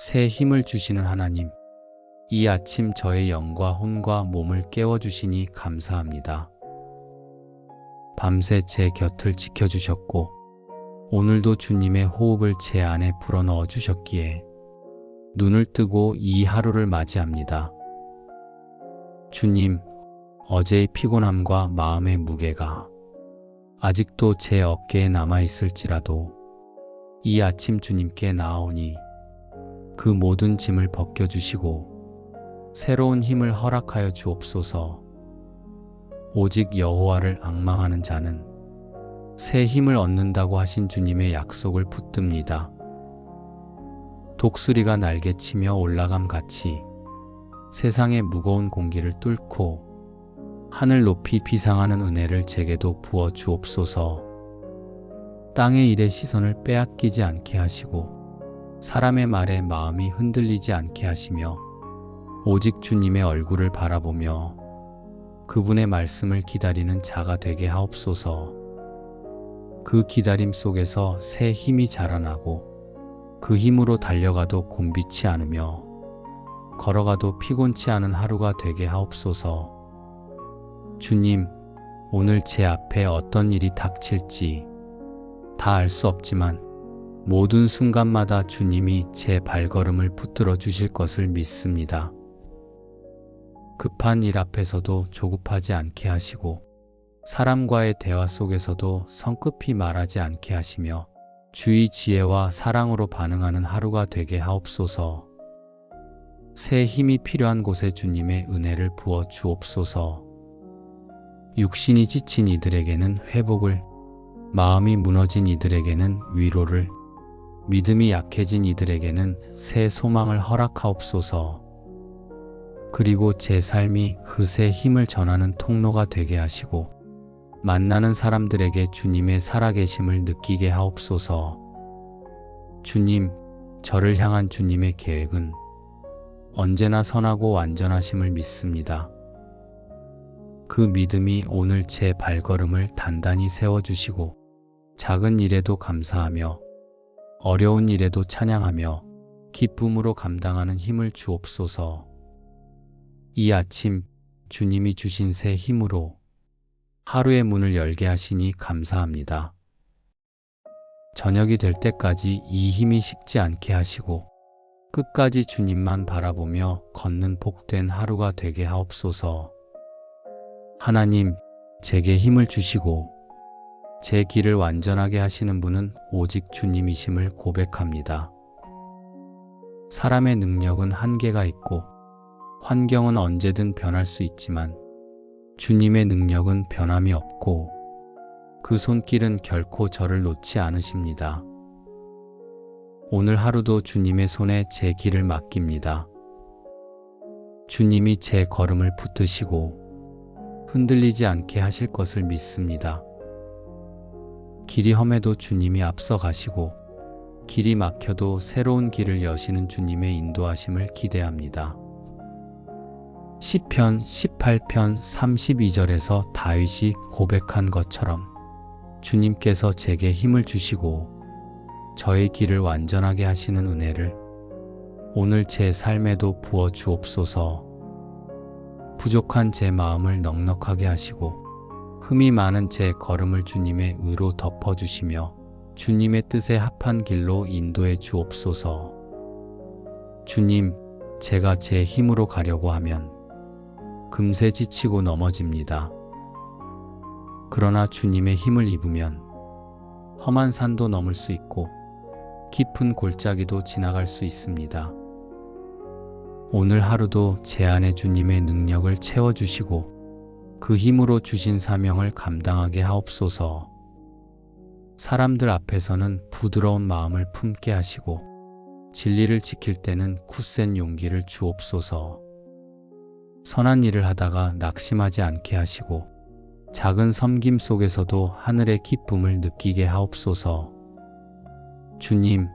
새 힘을 주시는 하나님, 이 아침 저의 영과 혼과 몸을 깨워주시니 감사합니다. 밤새 제 곁을 지켜주셨고 오늘도 주님의 호흡을 제 안에 불어넣어 주셨기에 눈을 뜨고 이 하루를 맞이합니다. 주님, 어제의 피곤함과 마음의 무게가 아직도 제 어깨에 남아있을지라도 이 아침 주님께 나아오니 그 모든 짐을 벗겨주시고 새로운 힘을 허락하여 주옵소서. 오직 여호와를 앙망하는 자는 새 힘을 얻는다고 하신 주님의 약속을 붙듭니다. 독수리가 날개치며 올라감 같이 세상의 무거운 공기를 뚫고 하늘 높이 비상하는 은혜를 제게도 부어 주옵소서. 땅의 일에 시선을 빼앗기지 않게 하시고 사람의 말에 마음이 흔들리지 않게 하시며 오직 주님의 얼굴을 바라보며 그분의 말씀을 기다리는 자가 되게 하옵소서. 그 기다림 속에서 새 힘이 자라나고 그 힘으로 달려가도 곤비치 않으며 걸어가도 피곤치 않은 하루가 되게 하옵소서. 주님, 오늘 제 앞에 어떤 일이 닥칠지 다 알 수 없지만 모든 순간마다 주님이 제 발걸음을 붙들어 주실 것을 믿습니다. 급한 일 앞에서도 조급하지 않게 하시고 사람과의 대화 속에서도 성급히 말하지 않게 하시며 주의 지혜와 사랑으로 반응하는 하루가 되게 하옵소서. 새 힘이 필요한 곳에 주님의 은혜를 부어 주옵소서. 육신이 지친 이들에게는 회복을, 마음이 무너진 이들에게는 위로를, 믿음이 약해진 이들에게는 새 소망을 허락하옵소서. 그리고 제 삶이 그 새 힘을 전하는 통로가 되게 하시고 만나는 사람들에게 주님의 살아계심을 느끼게 하옵소서. 주님, 저를 향한 주님의 계획은 언제나 선하고 완전하심을 믿습니다. 그 믿음이 오늘 제 발걸음을 단단히 세워주시고 작은 일에도 감사하며 어려운 일에도 찬양하며 기쁨으로 감당하는 힘을 주옵소서. 이 아침 주님이 주신 새 힘으로 하루의 문을 열게 하시니 감사합니다. 저녁이 될 때까지 이 힘이 식지 않게 하시고 끝까지 주님만 바라보며 걷는 복된 하루가 되게 하옵소서. 하나님, 제게 힘을 주시고 제 길을 완전하게 하시는 분은 오직 주님이심을 고백합니다. 사람의 능력은 한계가 있고 환경은 언제든 변할 수 있지만 주님의 능력은 변함이 없고 그 손길은 결코 저를 놓지 않으십니다. 오늘 하루도 주님의 손에 제 길을 맡깁니다. 주님이 제 걸음을 붙드시고 흔들리지 않게 하실 것을 믿습니다. 길이 험해도 주님이 앞서 가시고 길이 막혀도 새로운 길을 여시는 주님의 인도하심을 기대합니다. 시편 18편 32절에서 다윗이 고백한 것처럼 주님께서 제게 힘을 주시고 저의 길을 완전하게 하시는 은혜를 오늘 제 삶에도 부어 주옵소서. 부족한 제 마음을 넉넉하게 하시고 흠이 많은 제 걸음을 주님의 의로 덮어주시며 주님의 뜻에 합한 길로 인도해 주옵소서. 주님, 제가 제 힘으로 가려고 하면 금세 지치고 넘어집니다. 그러나 주님의 힘을 입으면 험한 산도 넘을 수 있고 깊은 골짜기도 지나갈 수 있습니다. 오늘 하루도 제 안에 주님의 능력을 채워주시고 그 힘으로 주신 사명을 감당하게 하옵소서. 사람들 앞에서는 부드러운 마음을 품게 하시고 진리를 지킬 때는 굳센 용기를 주옵소서. 선한 일을 하다가 낙심하지 않게 하시고 작은 섬김 속에서도 하늘의 기쁨을 느끼게 하옵소서. 주님,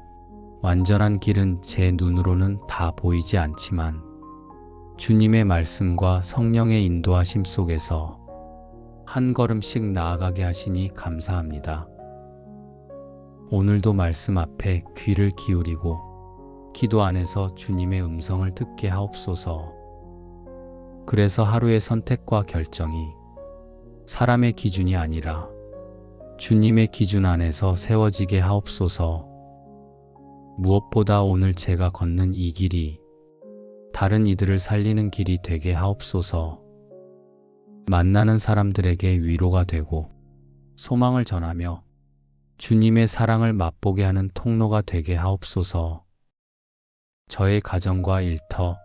완전한 길은 제 눈으로는 다 보이지 않지만 주님의 말씀과 성령의 인도하심 속에서 한 걸음씩 나아가게 하시니 감사합니다. 오늘도 말씀 앞에 귀를 기울이고 기도 안에서 주님의 음성을 듣게 하옵소서. 그래서 하루의 선택과 결정이 사람의 기준이 아니라 주님의 기준 안에서 세워지게 하옵소서. 무엇보다 오늘 제가 걷는 이 길이 다른 이들을 살리는 길이 되게 하옵소서. 만나는 사람들에게 위로가 되고 소망을 전하며 주님의 사랑을 맛보게 하는 통로가 되게 하옵소서. 저의 가정과 일터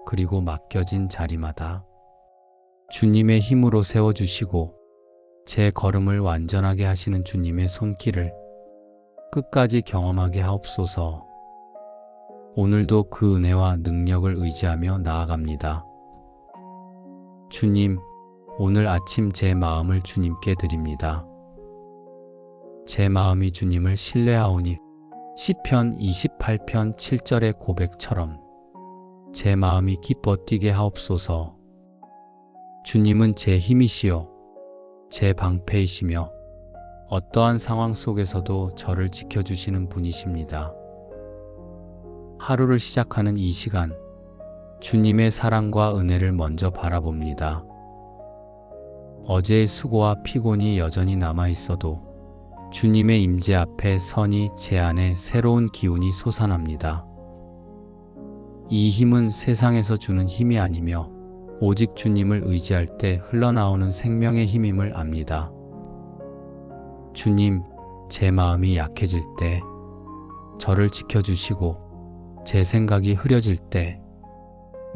그리고 맡겨진 자리마다 주님의 힘으로 세워주시고 제 걸음을 완전하게 하시는 주님의 손길을 끝까지 경험하게 하옵소서. 오늘도 그 은혜와 능력을 의지하며 나아갑니다. 주님, 오늘 아침 제 마음을 주님께 드립니다. 제 마음이 주님을 신뢰하오니 시편 28편 7절의 고백처럼 제 마음이 기뻐 뛰게 하옵소서. 주님은 제 힘이시요 제 방패이시며 어떠한 상황 속에서도 저를 지켜주시는 분이십니다. 하루를 시작하는 이 시간, 주님의 사랑과 은혜를 먼저 바라봅니다. 어제의 수고와 피곤이 여전히 남아 있어도 주님의 임재 앞에 서니 제 안에 새로운 기운이 솟아납니다. 이 힘은 세상에서 주는 힘이 아니며 오직 주님을 의지할 때 흘러나오는 생명의 힘임을 압니다. 주님, 제 마음이 약해질 때, 저를 지켜주시고 제 생각이 흐려질 때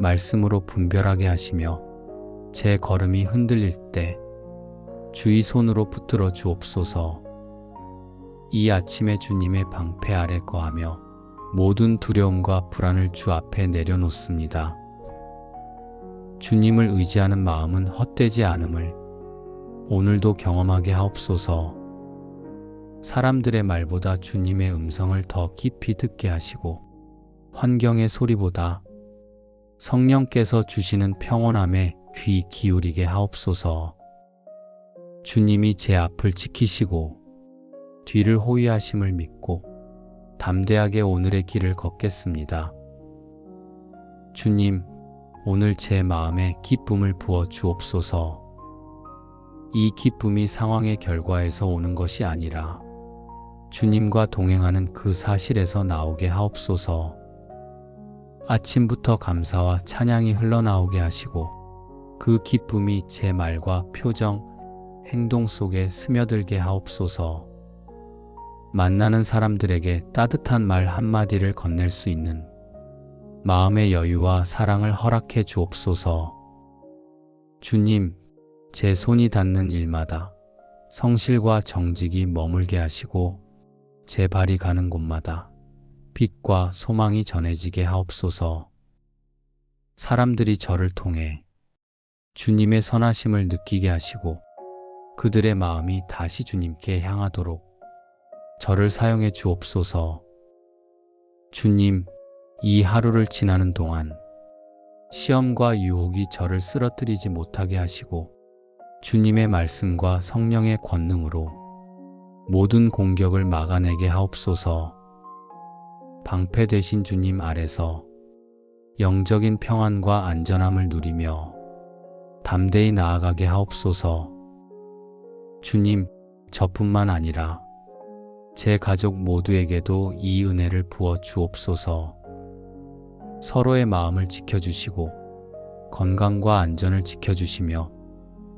말씀으로 분별하게 하시며 제 걸음이 흔들릴 때 주의 손으로 붙들어 주옵소서. 이 아침에 주님의 방패 아래 거하며 모든 두려움과 불안을 주 앞에 내려놓습니다. 주님을 의지하는 마음은 헛되지 않음을 오늘도 경험하게 하옵소서. 사람들의 말보다 주님의 음성을 더 깊이 듣게 하시고 환경의 소리보다 성령께서 주시는 평온함에 귀 기울이게 하옵소서. 주님이 제 앞을 지키시고 뒤를 호위하심을 믿고 담대하게 오늘의 길을 걷겠습니다. 주님, 오늘 제 마음에 기쁨을 부어 주옵소서. 이 기쁨이 상황의 결과에서 오는 것이 아니라 주님과 동행하는 그 사실에서 나오게 하옵소서. 아침부터 감사와 찬양이 흘러나오게 하시고 그 기쁨이 제 말과 표정, 행동 속에 스며들게 하옵소서. 만나는 사람들에게 따뜻한 말 한마디를 건넬 수 있는 마음의 여유와 사랑을 허락해 주옵소서. 주님, 제 손이 닿는 일마다 성실과 정직이 머물게 하시고 제 발이 가는 곳마다 빛과 소망이 전해지게 하옵소서. 사람들이 저를 통해 주님의 선하심을 느끼게 하시고 그들의 마음이 다시 주님께 향하도록 저를 사용해 주옵소서. 주님, 이 하루를 지나는 동안 시험과 유혹이 저를 쓰러뜨리지 못하게 하시고 주님의 말씀과 성령의 권능으로 모든 공격을 막아내게 하옵소서. 방패 되신 주님 아래서 영적인 평안과 안전함을 누리며 담대히 나아가게 하옵소서. 주님, 저뿐만 아니라 제 가족 모두에게도 이 은혜를 부어 주옵소서. 서로의 마음을 지켜주시고 건강과 안전을 지켜주시며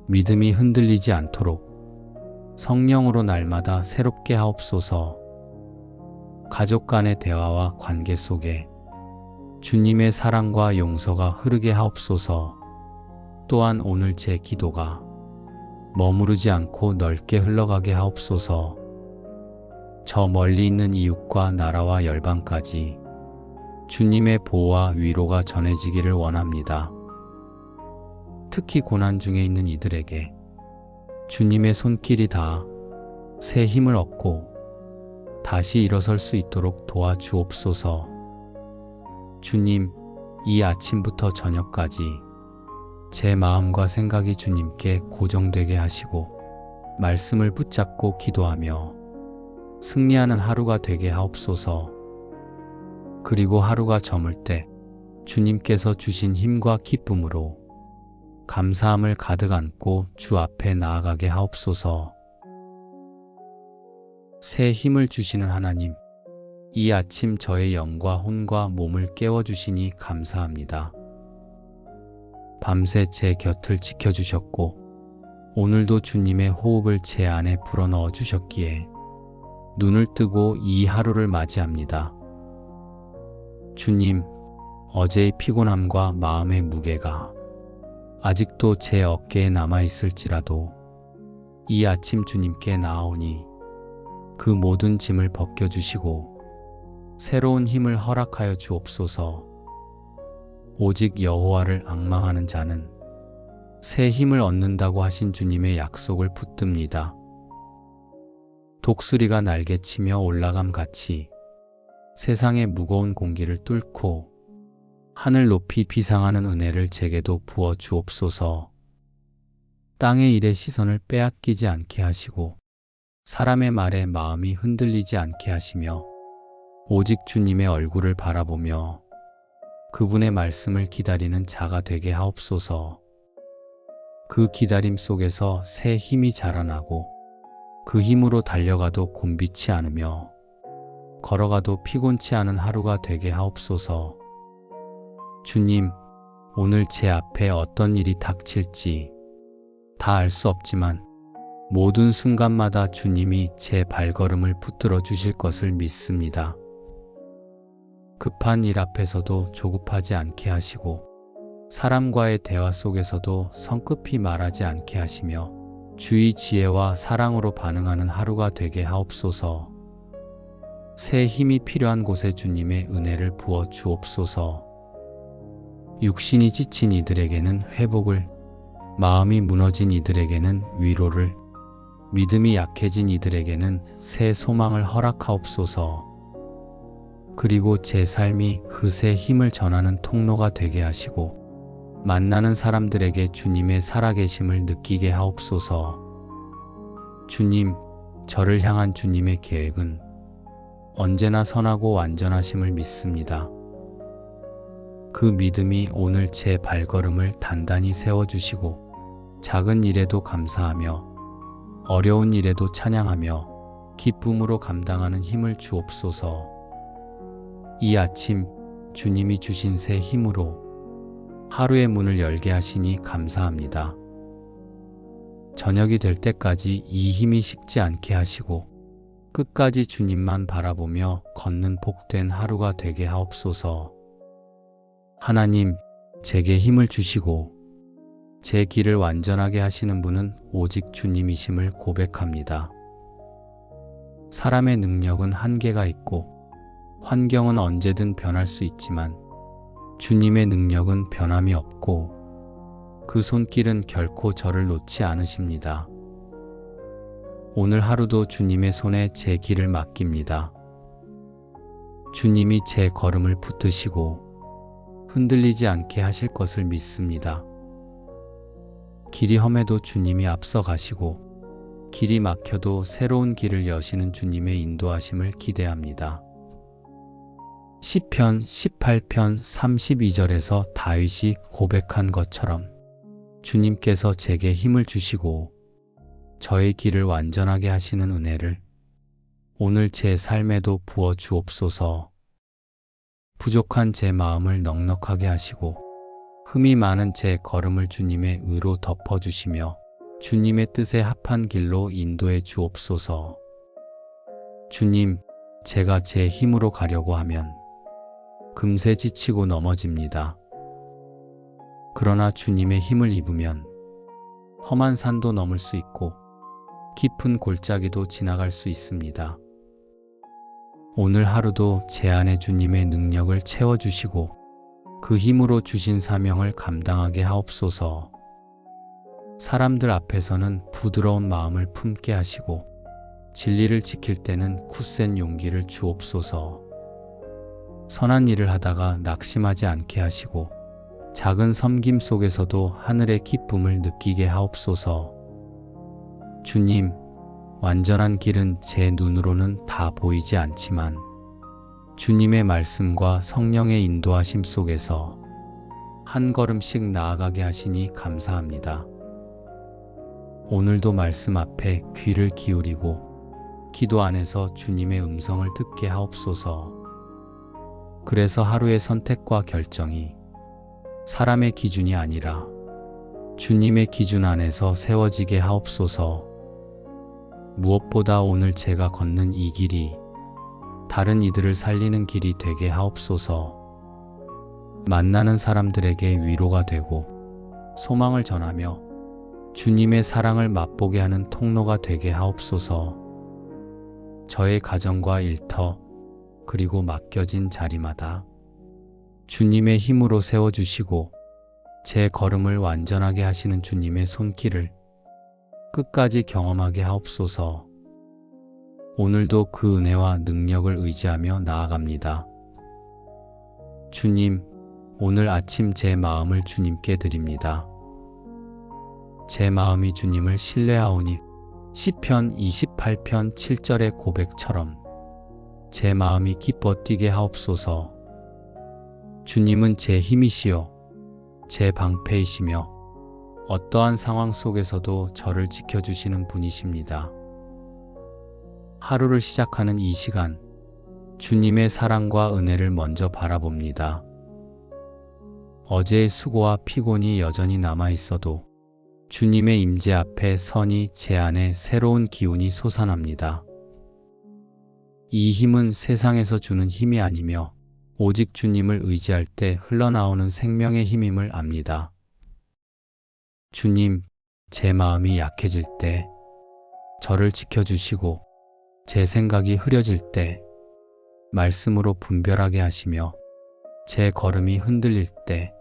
믿음이 흔들리지 않도록 성령으로 날마다 새롭게 하옵소서. 가족 간의 대화와 관계 속에 주님의 사랑과 용서가 흐르게 하옵소서. 또한 오늘 제 기도가 머무르지 않고 넓게 흘러가게 하옵소서. 저 멀리 있는 이웃과 나라와 열방까지 주님의 보호와 위로가 전해지기를 원합니다. 특히 고난 중에 있는 이들에게 주님의 손길이 닿아 새 힘을 얻고 다시 일어설 수 있도록 도와주옵소서. 주님, 이 아침부터 저녁까지 제 마음과 생각이 주님께 고정되게 하시고 말씀을 붙잡고 기도하며 승리하는 하루가 되게 하옵소서. 그리고 하루가 저물 때 주님께서 주신 힘과 기쁨으로 감사함을 가득 안고 주 앞에 나아가게 하옵소서. 새 힘을 주시는 하나님, 이 아침 저의 영과 혼과 몸을 깨워주시니 감사합니다. 밤새 제 곁을 지켜주셨고 오늘도 주님의 호흡을 제 안에 불어넣어 주셨기에 눈을 뜨고 이 하루를 맞이합니다. 주님, 어제의 피곤함과 마음의 무게가 아직도 제 어깨에 남아있을지라도 이 아침 주님께 나아오니 그 모든 짐을 벗겨주시고 새로운 힘을 허락하여 주옵소서. 오직 여호와를 앙망하는 자는 새 힘을 얻는다고 하신 주님의 약속을 붙듭니다. 독수리가 날개치며 올라감같이 세상의 무거운 공기를 뚫고 하늘 높이 비상하는 은혜를 제게도 부어 주옵소서. 땅의 일에 시선을 빼앗기지 않게 하시고 사람의 말에 마음이 흔들리지 않게 하시며 오직 주님의 얼굴을 바라보며 그분의 말씀을 기다리는 자가 되게 하옵소서. 그 기다림 속에서 새 힘이 자라나고 그 힘으로 달려가도 곤비치 않으며 걸어가도 피곤치 않은 하루가 되게 하옵소서. 주님, 오늘 제 앞에 어떤 일이 닥칠지 다 알 수 없지만 모든 순간마다 주님이 제 발걸음을 붙들어 주실 것을 믿습니다. 급한 일 앞에서도 조급하지 않게 하시고 사람과의 대화 속에서도 성급히 말하지 않게 하시며 주의 지혜와 사랑으로 반응하는 하루가 되게 하옵소서. 새 힘이 필요한 곳에 주님의 은혜를 부어 주옵소서. 육신이 지친 이들에게는 회복을, 마음이 무너진 이들에게는 위로를, 믿음이 약해진 이들에게는 새 소망을 허락하옵소서. 그리고 제 삶이 그 새 힘을 전하는 통로가 되게 하시고 만나는 사람들에게 주님의 살아계심을 느끼게 하옵소서. 주님, 저를 향한 주님의 계획은 언제나 선하고 완전하심을 믿습니다. 그 믿음이 오늘 제 발걸음을 단단히 세워주시고 작은 일에도 감사하며 어려운 일에도 찬양하며 기쁨으로 감당하는 힘을 주옵소서. 이 아침 주님이 주신 새 힘으로 하루의 문을 열게 하시니 감사합니다. 저녁이 될 때까지 이 힘이 식지 않게 하시고 끝까지 주님만 바라보며 걷는 복된 하루가 되게 하옵소서. 하나님, 제게 힘을 주시고 제 길을 완전하게 하시는 분은 오직 주님이심을 고백합니다. 사람의 능력은 한계가 있고 환경은 언제든 변할 수 있지만 주님의 능력은 변함이 없고 그 손길은 결코 저를 놓지 않으십니다. 오늘 하루도 주님의 손에 제 길을 맡깁니다. 주님이 제 걸음을 붙드시고 흔들리지 않게 하실 것을 믿습니다. 길이 험해도 주님이 앞서 가시고 길이 막혀도 새로운 길을 여시는 주님의 인도하심을 기대합니다. 시편 18편 32절에서 다윗이 고백한 것처럼 주님께서 제게 힘을 주시고 저의 길을 완전하게 하시는 은혜를 오늘 제 삶에도 부어 주옵소서. 부족한 제 마음을 넉넉하게 하시고 흠이 많은 제 걸음을 주님의 의로 덮어주시며 주님의 뜻에 합한 길로 인도해 주옵소서. 주님, 제가 제 힘으로 가려고 하면 금세 지치고 넘어집니다. 그러나 주님의 힘을 입으면 험한 산도 넘을 수 있고 깊은 골짜기도 지나갈 수 있습니다. 오늘 하루도 제 안에 주님의 능력을 채워주시고 그 힘으로 주신 사명을 감당하게 하옵소서. 사람들 앞에서는 부드러운 마음을 품게 하시고 진리를 지킬 때는 굳센 용기를 주옵소서. 선한 일을 하다가 낙심하지 않게 하시고 작은 섬김 속에서도 하늘의 기쁨을 느끼게 하옵소서. 주님, 완전한 길은 제 눈으로는 다 보이지 않지만 주님의 말씀과 성령의 인도하심 속에서 한 걸음씩 나아가게 하시니 감사합니다. 오늘도 말씀 앞에 귀를 기울이고 기도 안에서 주님의 음성을 듣게 하옵소서. 그래서 하루의 선택과 결정이 사람의 기준이 아니라 주님의 기준 안에서 세워지게 하옵소서. 무엇보다 오늘 제가 걷는 이 길이 다른 이들을 살리는 길이 되게 하옵소서. 만나는 사람들에게 위로가 되고 소망을 전하며 주님의 사랑을 맛보게 하는 통로가 되게 하옵소서. 저의 가정과 일터 그리고 맡겨진 자리마다 주님의 힘으로 세워주시고 제 걸음을 완전하게 하시는 주님의 손길을 끝까지 경험하게 하옵소서. 오늘도 그 은혜와 능력을 의지하며 나아갑니다. 주님, 오늘 아침 제 마음을 주님께 드립니다. 제 마음이 주님을 신뢰하오니 시편 28편 7절의 고백처럼 제 마음이 기뻐 뛰게 하옵소서. 주님은 제 힘이시요 제 방패이시며 어떠한 상황 속에서도 저를 지켜주시는 분이십니다. 하루를 시작하는 이 시간, 주님의 사랑과 은혜를 먼저 바라봅니다. 어제의 수고와 피곤이 여전히 남아있어도 주님의 임재 앞에 서니 제 안에 새로운 기운이 솟아납니다. 이 힘은 세상에서 주는 힘이 아니며 오직 주님을 의지할 때 흘러나오는 생명의 힘임을 압니다. 주님, 제 마음이 약해질 때 저를 지켜주시고 제 생각이 흐려질 때 말씀으로 분별하게 하시며 제 걸음이 흔들릴 때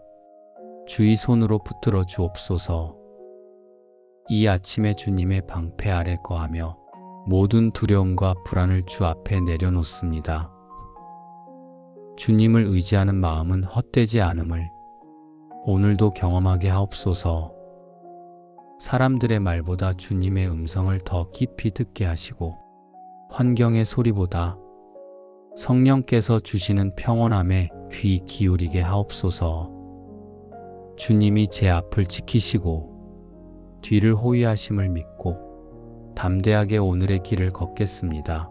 주의 손으로 붙들어 주옵소서. 이 아침에 주님의 방패 아래 거하며 모든 두려움과 불안을 주 앞에 내려놓습니다. 주님을 의지하는 마음은 헛되지 않음을 오늘도 경험하게 하옵소서. 사람들의 말보다 주님의 음성을 더 깊이 듣게 하시고 환경의 소리보다 성령께서 주시는 평온함에 귀 기울이게 하옵소서. 주님이 제 앞을 지키시고 뒤를 호위하심을 믿고 담대하게 오늘의 길을 걷겠습니다.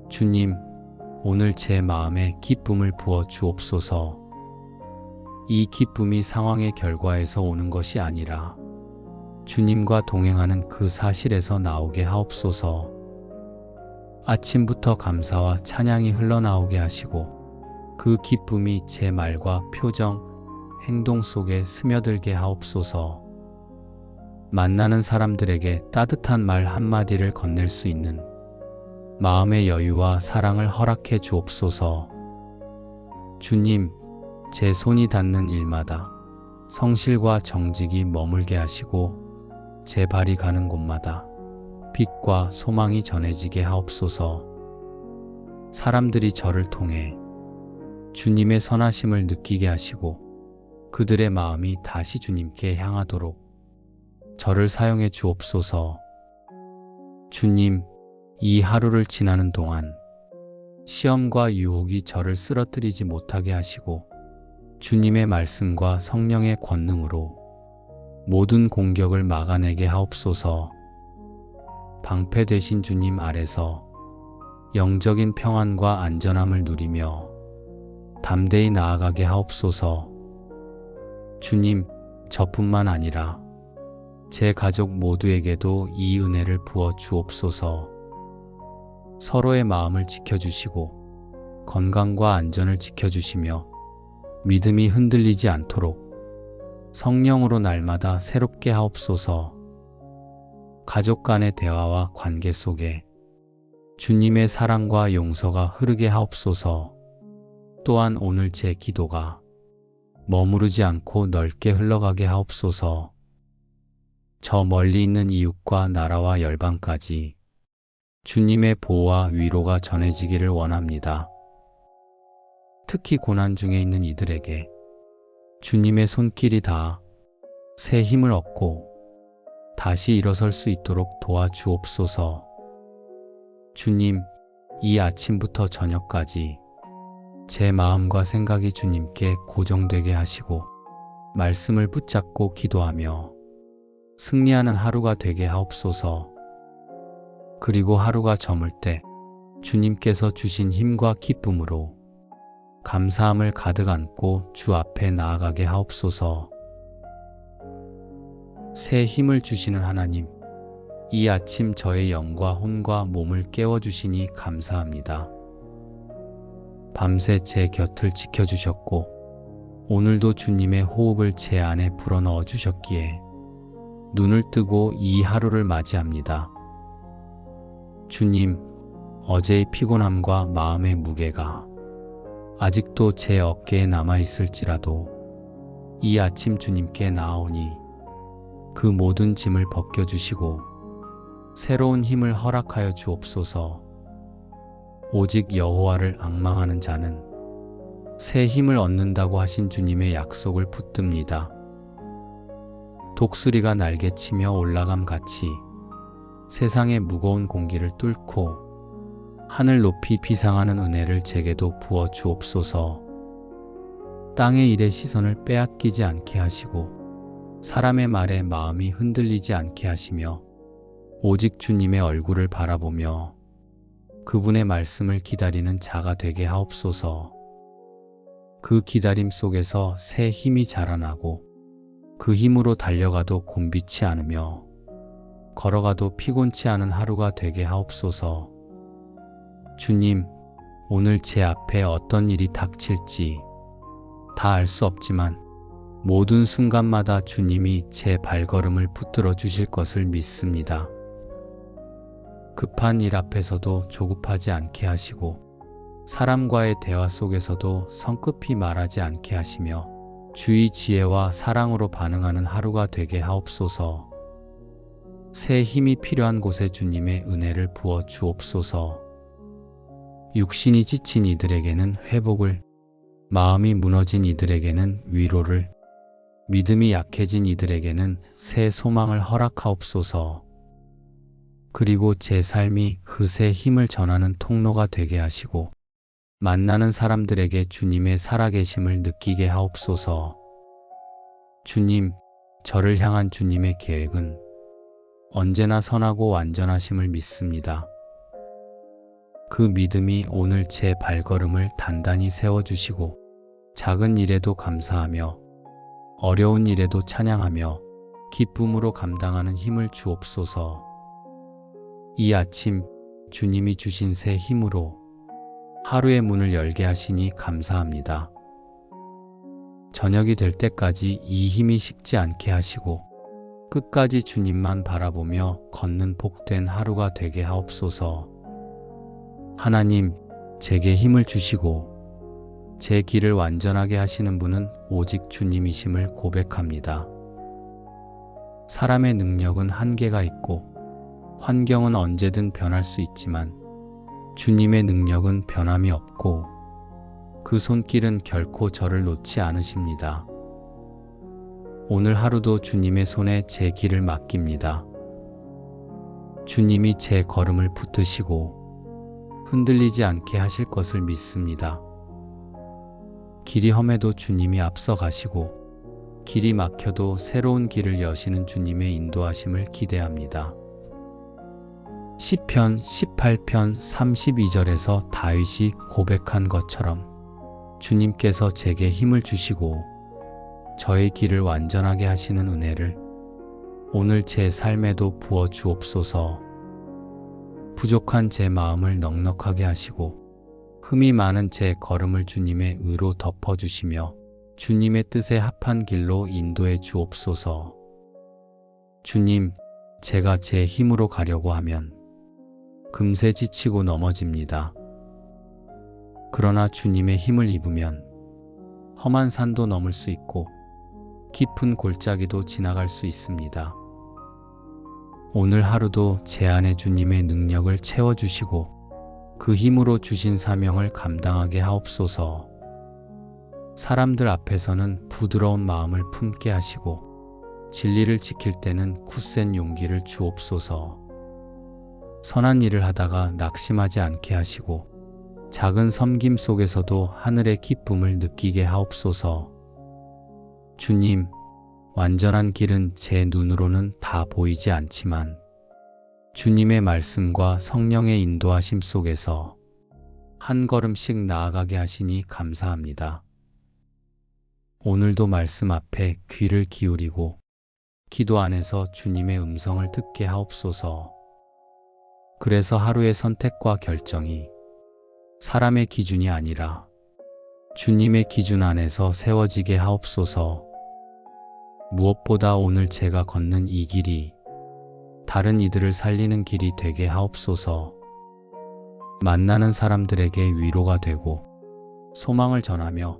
주님, 오늘 제 마음에 기쁨을 부어 주옵소서. 이 기쁨이 상황의 결과에서 오는 것이 아니라 주님과 동행하는 그 사실에서 나오게 하옵소서. 아침부터 감사와 찬양이 흘러나오게 하시고 그 기쁨이 제 말과 표정, 행동 속에 스며들게 하옵소서. 만나는 사람들에게 따뜻한 말 한마디를 건넬 수 있는 마음의 여유와 사랑을 허락해 주옵소서. 주님, 제 손이 닿는 일마다 성실과 정직이 머물게 하시고 제 발이 가는 곳마다 빛과 소망이 전해지게 하옵소서. 사람들이 저를 통해 주님의 선하심을 느끼게 하시고 그들의 마음이 다시 주님께 향하도록 저를 사용해 주옵소서. 주님, 이 하루를 지나는 동안 시험과 유혹이 저를 쓰러뜨리지 못하게 하시고 주님의 말씀과 성령의 권능으로 모든 공격을 막아내게 하옵소서. 방패 되신 주님 아래서 영적인 평안과 안전함을 누리며 담대히 나아가게 하옵소서. 주님, 저뿐만 아니라 제 가족 모두에게도 이 은혜를 부어 주옵소서. 서로의 마음을 지켜주시고 건강과 안전을 지켜주시며 믿음이 흔들리지 않도록 성령으로 날마다 새롭게 하옵소서. 가족 간의 대화와 관계 속에 주님의 사랑과 용서가 흐르게 하옵소서. 또한 오늘 제 기도가 머무르지 않고 넓게 흘러가게 하옵소서. 저 멀리 있는 이웃과 나라와 열방까지 주님의 보호와 위로가 전해지기를 원합니다. 특히 고난 중에 있는 이들에게 주님의 손길이 닿아 새 힘을 얻고 다시 일어설 수 있도록 도와주옵소서. 주님, 이 아침부터 저녁까지 제 마음과 생각이 주님께 고정되게 하시고 말씀을 붙잡고 기도하며 승리하는 하루가 되게 하옵소서. 그리고 하루가 저물 때 주님께서 주신 힘과 기쁨으로 감사함을 가득 안고 주 앞에 나아가게 하옵소서. 새 힘을 주시는 하나님, 이 아침 저의 영과 혼과 몸을 깨워주시니 감사합니다. 밤새 제 곁을 지켜주셨고 오늘도 주님의 호흡을 제 안에 불어넣어 주셨기에 눈을 뜨고 이 하루를 맞이합니다. 주님, 어제의 피곤함과 마음의 무게가 아직도 제 어깨에 남아있을지라도 이 아침 주님께 나아오니 그 모든 짐을 벗겨주시고 새로운 힘을 허락하여 주옵소서. 오직 여호와를 앙망하는 자는 새 힘을 얻는다고 하신 주님의 약속을 붙듭니다. 독수리가 날개치며 올라감 같이 세상의 무거운 공기를 뚫고 하늘 높이 비상하는 은혜를 제게도 부어 주옵소서. 땅의 일에 시선을 빼앗기지 않게 하시고 사람의 말에 마음이 흔들리지 않게 하시며 오직 주님의 얼굴을 바라보며 그분의 말씀을 기다리는 자가 되게 하옵소서. 그 기다림 속에서 새 힘이 자라나고 그 힘으로 달려가도 곤비치 않으며 걸어가도 피곤치 않은 하루가 되게 하옵소서. 주님, 오늘 제 앞에 어떤 일이 닥칠지 다 알 수 없지만 모든 순간마다 주님이 제 발걸음을 붙들어 주실 것을 믿습니다. 급한 일 앞에서도 조급하지 않게 하시고 사람과의 대화 속에서도 성급히 말하지 않게 하시며 주의 지혜와 사랑으로 반응하는 하루가 되게 하옵소서. 새 힘이 필요한 곳에 주님의 은혜를 부어 주옵소서. 육신이 지친 이들에게는 회복을, 마음이 무너진 이들에게는 위로를, 믿음이 약해진 이들에게는 새 소망을 허락하옵소서. 그리고 제 삶이 그 새 힘을 전하는 통로가 되게 하시고 만나는 사람들에게 주님의 살아계심을 느끼게 하옵소서. 주님, 저를 향한 주님의 계획은 언제나 선하고 완전하심을 믿습니다. 그 믿음이 오늘 제 발걸음을 단단히 세워주시고 작은 일에도 감사하며 어려운 일에도 찬양하며 기쁨으로 감당하는 힘을 주옵소서. 이 아침 주님이 주신 새 힘으로 하루의 문을 열게 하시니 감사합니다. 저녁이 될 때까지 이 힘이 식지 않게 하시고 끝까지 주님만 바라보며 걷는 복된 하루가 되게 하옵소서. 하나님, 제게 힘을 주시고 제 길을 완전하게 하시는 분은 오직 주님이심을 고백합니다. 사람의 능력은 한계가 있고 환경은 언제든 변할 수 있지만 주님의 능력은 변함이 없고 그 손길은 결코 저를 놓지 않으십니다. 오늘 하루도 주님의 손에 제 길을 맡깁니다. 주님이 제 걸음을 붙드시고 흔들리지 않게 하실 것을 믿습니다. 길이 험해도 주님이 앞서 가시고 길이 막혀도 새로운 길을 여시는 주님의 인도하심을 기대합니다. 시편 18편 32절에서 다윗이 고백한 것처럼 주님께서 제게 힘을 주시고 저의 길을 완전하게 하시는 은혜를 오늘 제 삶에도 부어 주옵소서. 부족한 제 마음을 넉넉하게 하시고 흠이 많은 제 걸음을 주님의 의로 덮어주시며 주님의 뜻에 합한 길로 인도해 주옵소서. 주님, 제가 제 힘으로 가려고 하면 금세 지치고 넘어집니다. 그러나 주님의 힘을 입으면 험한 산도 넘을 수 있고 깊은 골짜기도 지나갈 수 있습니다. 오늘 하루도 제 안에 주님의 능력을 채워주시고 그 힘으로 주신 사명을 감당하게 하옵소서. 사람들 앞에서는 부드러운 마음을 품게 하시고 진리를 지킬 때는 굳센 용기를 주옵소서. 선한 일을 하다가 낙심하지 않게 하시고 작은 섬김 속에서도 하늘의 기쁨을 느끼게 하옵소서. 주님, 완전한 길은 제 눈으로는 다 보이지 않지만 주님의 말씀과 성령의 인도하심 속에서 한 걸음씩 나아가게 하시니 감사합니다. 오늘도 말씀 앞에 귀를 기울이고 기도 안에서 주님의 음성을 듣게 하옵소서. 그래서 하루의 선택과 결정이 사람의 기준이 아니라 주님의 기준 안에서 세워지게 하옵소서. 무엇보다 오늘 제가 걷는 이 길이 다른 이들을 살리는 길이 되게 하옵소서. 만나는 사람들에게 위로가 되고 소망을 전하며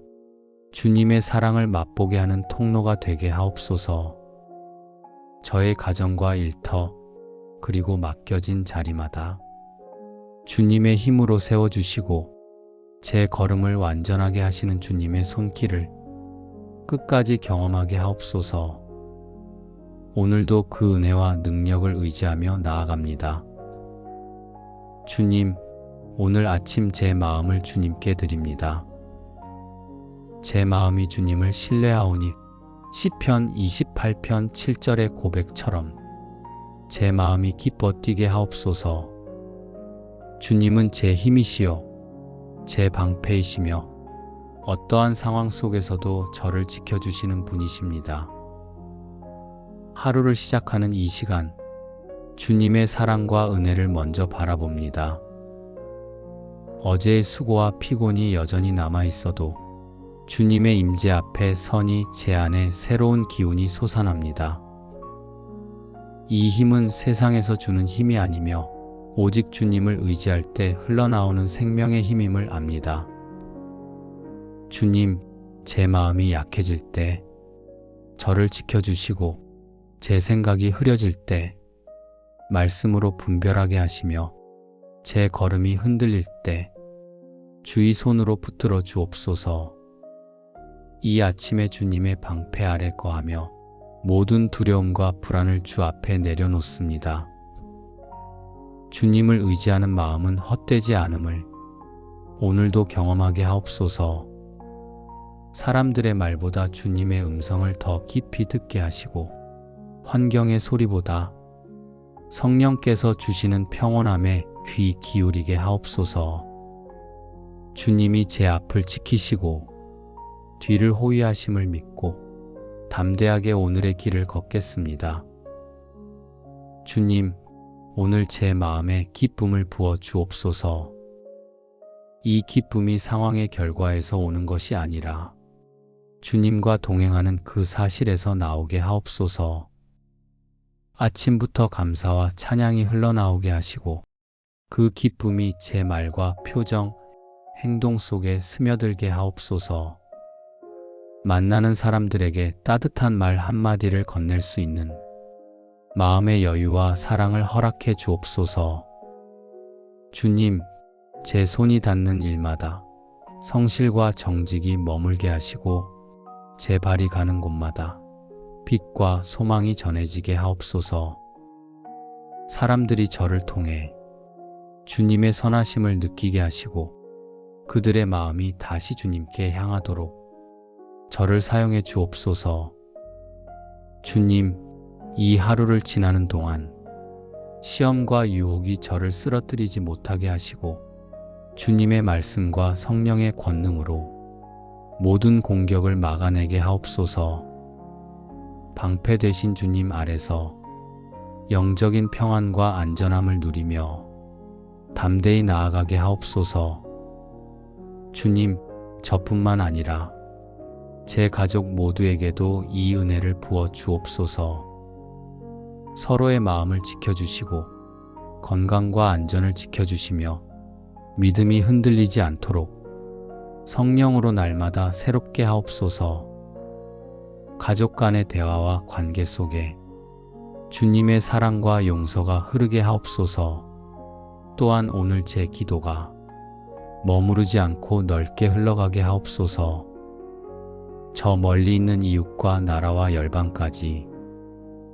주님의 사랑을 맛보게 하는 통로가 되게 하옵소서. 저의 가정과 일터 그리고 맡겨진 자리마다 주님의 힘으로 세워주시고 제 걸음을 완전하게 하시는 주님의 손길을 끝까지 경험하게 하옵소서. 오늘도 그 은혜와 능력을 의지하며 나아갑니다. 주님, 오늘 아침 제 마음을 주님께 드립니다. 제 마음이 주님을 신뢰하오니 시편 28편 7절의 고백처럼 제 마음이 기뻐 뛰게 하옵소서. 주님은 제 힘이시요 제 방패이시며 어떠한 상황 속에서도 저를 지켜주시는 분이십니다. 하루를 시작하는 이 시간, 주님의 사랑과 은혜를 먼저 바라봅니다. 어제의 수고와 피곤이 여전히 남아있어도 주님의 임재 앞에 서니 제 안에 새로운 기운이 솟아납니다. 이 힘은 세상에서 주는 힘이 아니며 오직 주님을 의지할 때 흘러나오는 생명의 힘임을 압니다. 주님, 제 마음이 약해질 때, 저를 지켜주시고 제 생각이 흐려질 때 말씀으로 분별하게 하시며 제 걸음이 흔들릴 때 주의 손으로 붙들어 주옵소서. 이 아침에 주님의 방패 아래 거하며 모든 두려움과 불안을 주 앞에 내려놓습니다. 주님을 의지하는 마음은 헛되지 않음을 오늘도 경험하게 하옵소서. 사람들의 말보다 주님의 음성을 더 깊이 듣게 하시고 환경의 소리보다 성령께서 주시는 평온함에 귀 기울이게 하옵소서. 주님이 제 앞을 지키시고 뒤를 호위하심을 믿고 담대하게 오늘의 길을 걷겠습니다. 주님, 오늘 제 마음에 기쁨을 부어 주옵소서. 이 기쁨이 상황의 결과에서 오는 것이 아니라 주님과 동행하는 그 사실에서 나오게 하옵소서. 아침부터 감사와 찬양이 흘러나오게 하시고 그 기쁨이 제 말과 표정, 행동 속에 스며들게 하옵소서. 만나는 사람들에게 따뜻한 말 한마디를 건넬 수 있는 마음의 여유와 사랑을 허락해 주옵소서. 주님, 제 손이 닿는 일마다 성실과 정직이 머물게 하시고 제 발이 가는 곳마다 빛과 소망이 전해지게 하옵소서. 사람들이 저를 통해 주님의 선하심을 느끼게 하시고 그들의 마음이 다시 주님께 향하도록 저를 사용해 주옵소서. 주님, 이 하루를 지나는 동안 시험과 유혹이 저를 쓰러뜨리지 못하게 하시고 주님의 말씀과 성령의 권능으로 모든 공격을 막아내게 하옵소서. 방패 되신 주님 아래서 영적인 평안과 안전함을 누리며 담대히 나아가게 하옵소서. 주님, 저뿐만 아니라 제 가족 모두에게도 이 은혜를 부어 주옵소서. 서로의 마음을 지켜주시고 건강과 안전을 지켜주시며 믿음이 흔들리지 않도록 성령으로 날마다 새롭게 하옵소서. 가족 간의 대화와 관계 속에 주님의 사랑과 용서가 흐르게 하옵소서. 또한 오늘 제 기도가 머무르지 않고 넓게 흘러가게 하옵소서. 저 멀리 있는 이웃과 나라와 열방까지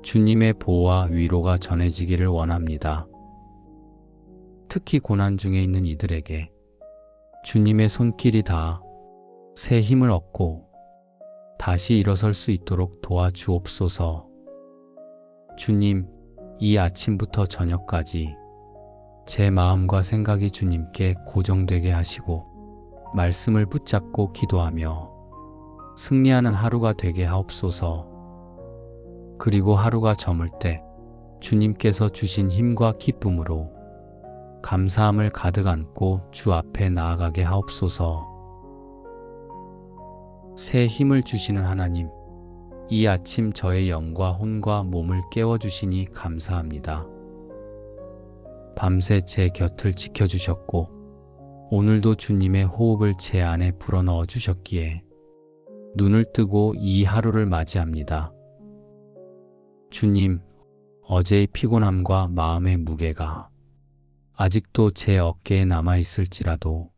주님의 보호와 위로가 전해지기를 원합니다. 특히 고난 중에 있는 이들에게 주님의 손길이 닿아 새 힘을 얻고 다시 일어설 수 있도록 도와주옵소서. 주님, 이 아침부터 저녁까지 제 마음과 생각이 주님께 고정되게 하시고 말씀을 붙잡고 기도하며 승리하는 하루가 되게 하옵소서. 그리고 하루가 저물 때 주님께서 주신 힘과 기쁨으로 감사함을 가득 안고 주 앞에 나아가게 하옵소서. 새 힘을 주시는 하나님, 이 아침 저의 영과 혼과 몸을 깨워주시니 감사합니다. 밤새 제 곁을 지켜주셨고 오늘도 주님의 호흡을 제 안에 불어넣어 주셨기에 눈을 뜨고 이 하루를 맞이합니다. 주님, 어제의 피곤함과 마음의 무게가 아직도 제 어깨에 남아있을지라도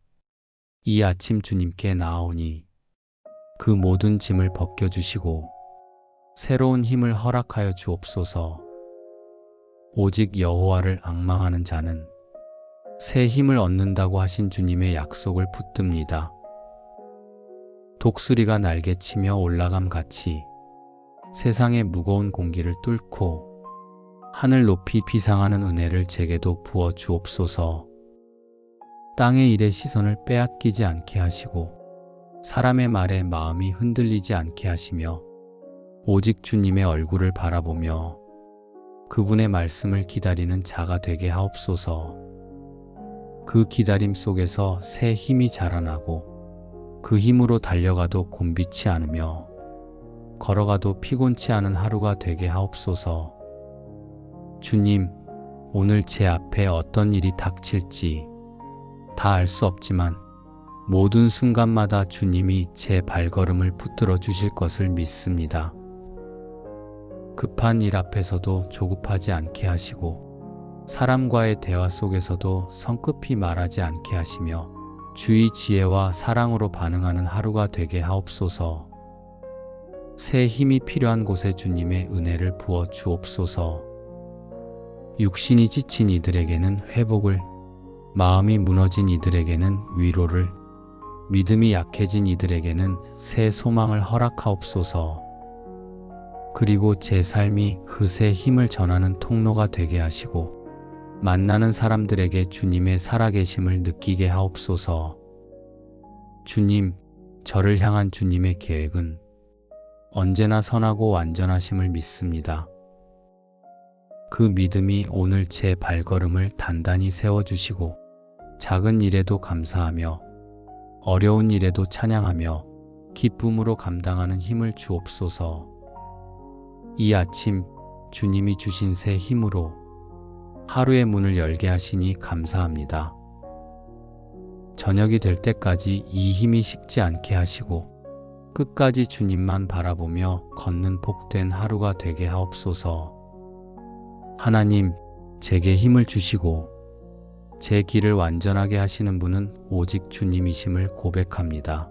이 아침 주님께 나아오니 그 모든 짐을 벗겨주시고 새로운 힘을 허락하여 주옵소서. 오직 여호와를 앙망하는 자는 새 힘을 얻는다고 하신 주님의 약속을 붙듭니다. 독수리가 날개치며 올라감 같이 세상의 무거운 공기를 뚫고 하늘 높이 비상하는 은혜를 제게도 부어 주옵소서. 땅의 일에 시선을 빼앗기지 않게 하시고 사람의 말에 마음이 흔들리지 않게 하시며 오직 주님의 얼굴을 바라보며 그분의 말씀을 기다리는 자가 되게 하옵소서. 그 기다림 속에서 새 힘이 자라나고 그 힘으로 달려가도 곤비치 않으며 걸어가도 피곤치 않은 하루가 되게 하옵소서. 주님, 오늘 제 앞에 어떤 일이 닥칠지 다 알 수 없지만 모든 순간마다 주님이 제 발걸음을 붙들어 주실 것을 믿습니다. 급한 일 앞에서도 조급하지 않게 하시고 사람과의 대화 속에서도 성급히 말하지 않게 하시며 주의 지혜와 사랑으로 반응하는 하루가 되게 하옵소서. 새 힘이 필요한 곳에 주님의 은혜를 부어 주옵소서. 육신이 지친 이들에게는 회복을, 마음이 무너진 이들에게는 위로를, 믿음이 약해진 이들에게는 새 소망을 허락하옵소서. 그리고 제 삶이 그 새 힘을 전하는 통로가 되게 하시고 만나는 사람들에게 주님의 살아계심을 느끼게 하옵소서. 주님, 저를 향한 주님의 계획은 언제나 선하고 완전하심을 믿습니다. 그 믿음이 오늘 제 발걸음을 단단히 세워주시고 작은 일에도 감사하며 어려운 일에도 찬양하며 기쁨으로 감당하는 힘을 주옵소서. 이 아침 주님이 주신 새 힘으로 하루의 문을 열게 하시니 감사합니다. 저녁이 될 때까지 이 힘이 식지 않게 하시고 끝까지 주님만 바라보며 걷는 복된 하루가 되게 하옵소서. 하나님, 제게 힘을 주시고 제 길을 완전하게 하시는 분은 오직 주님이심을 고백합니다.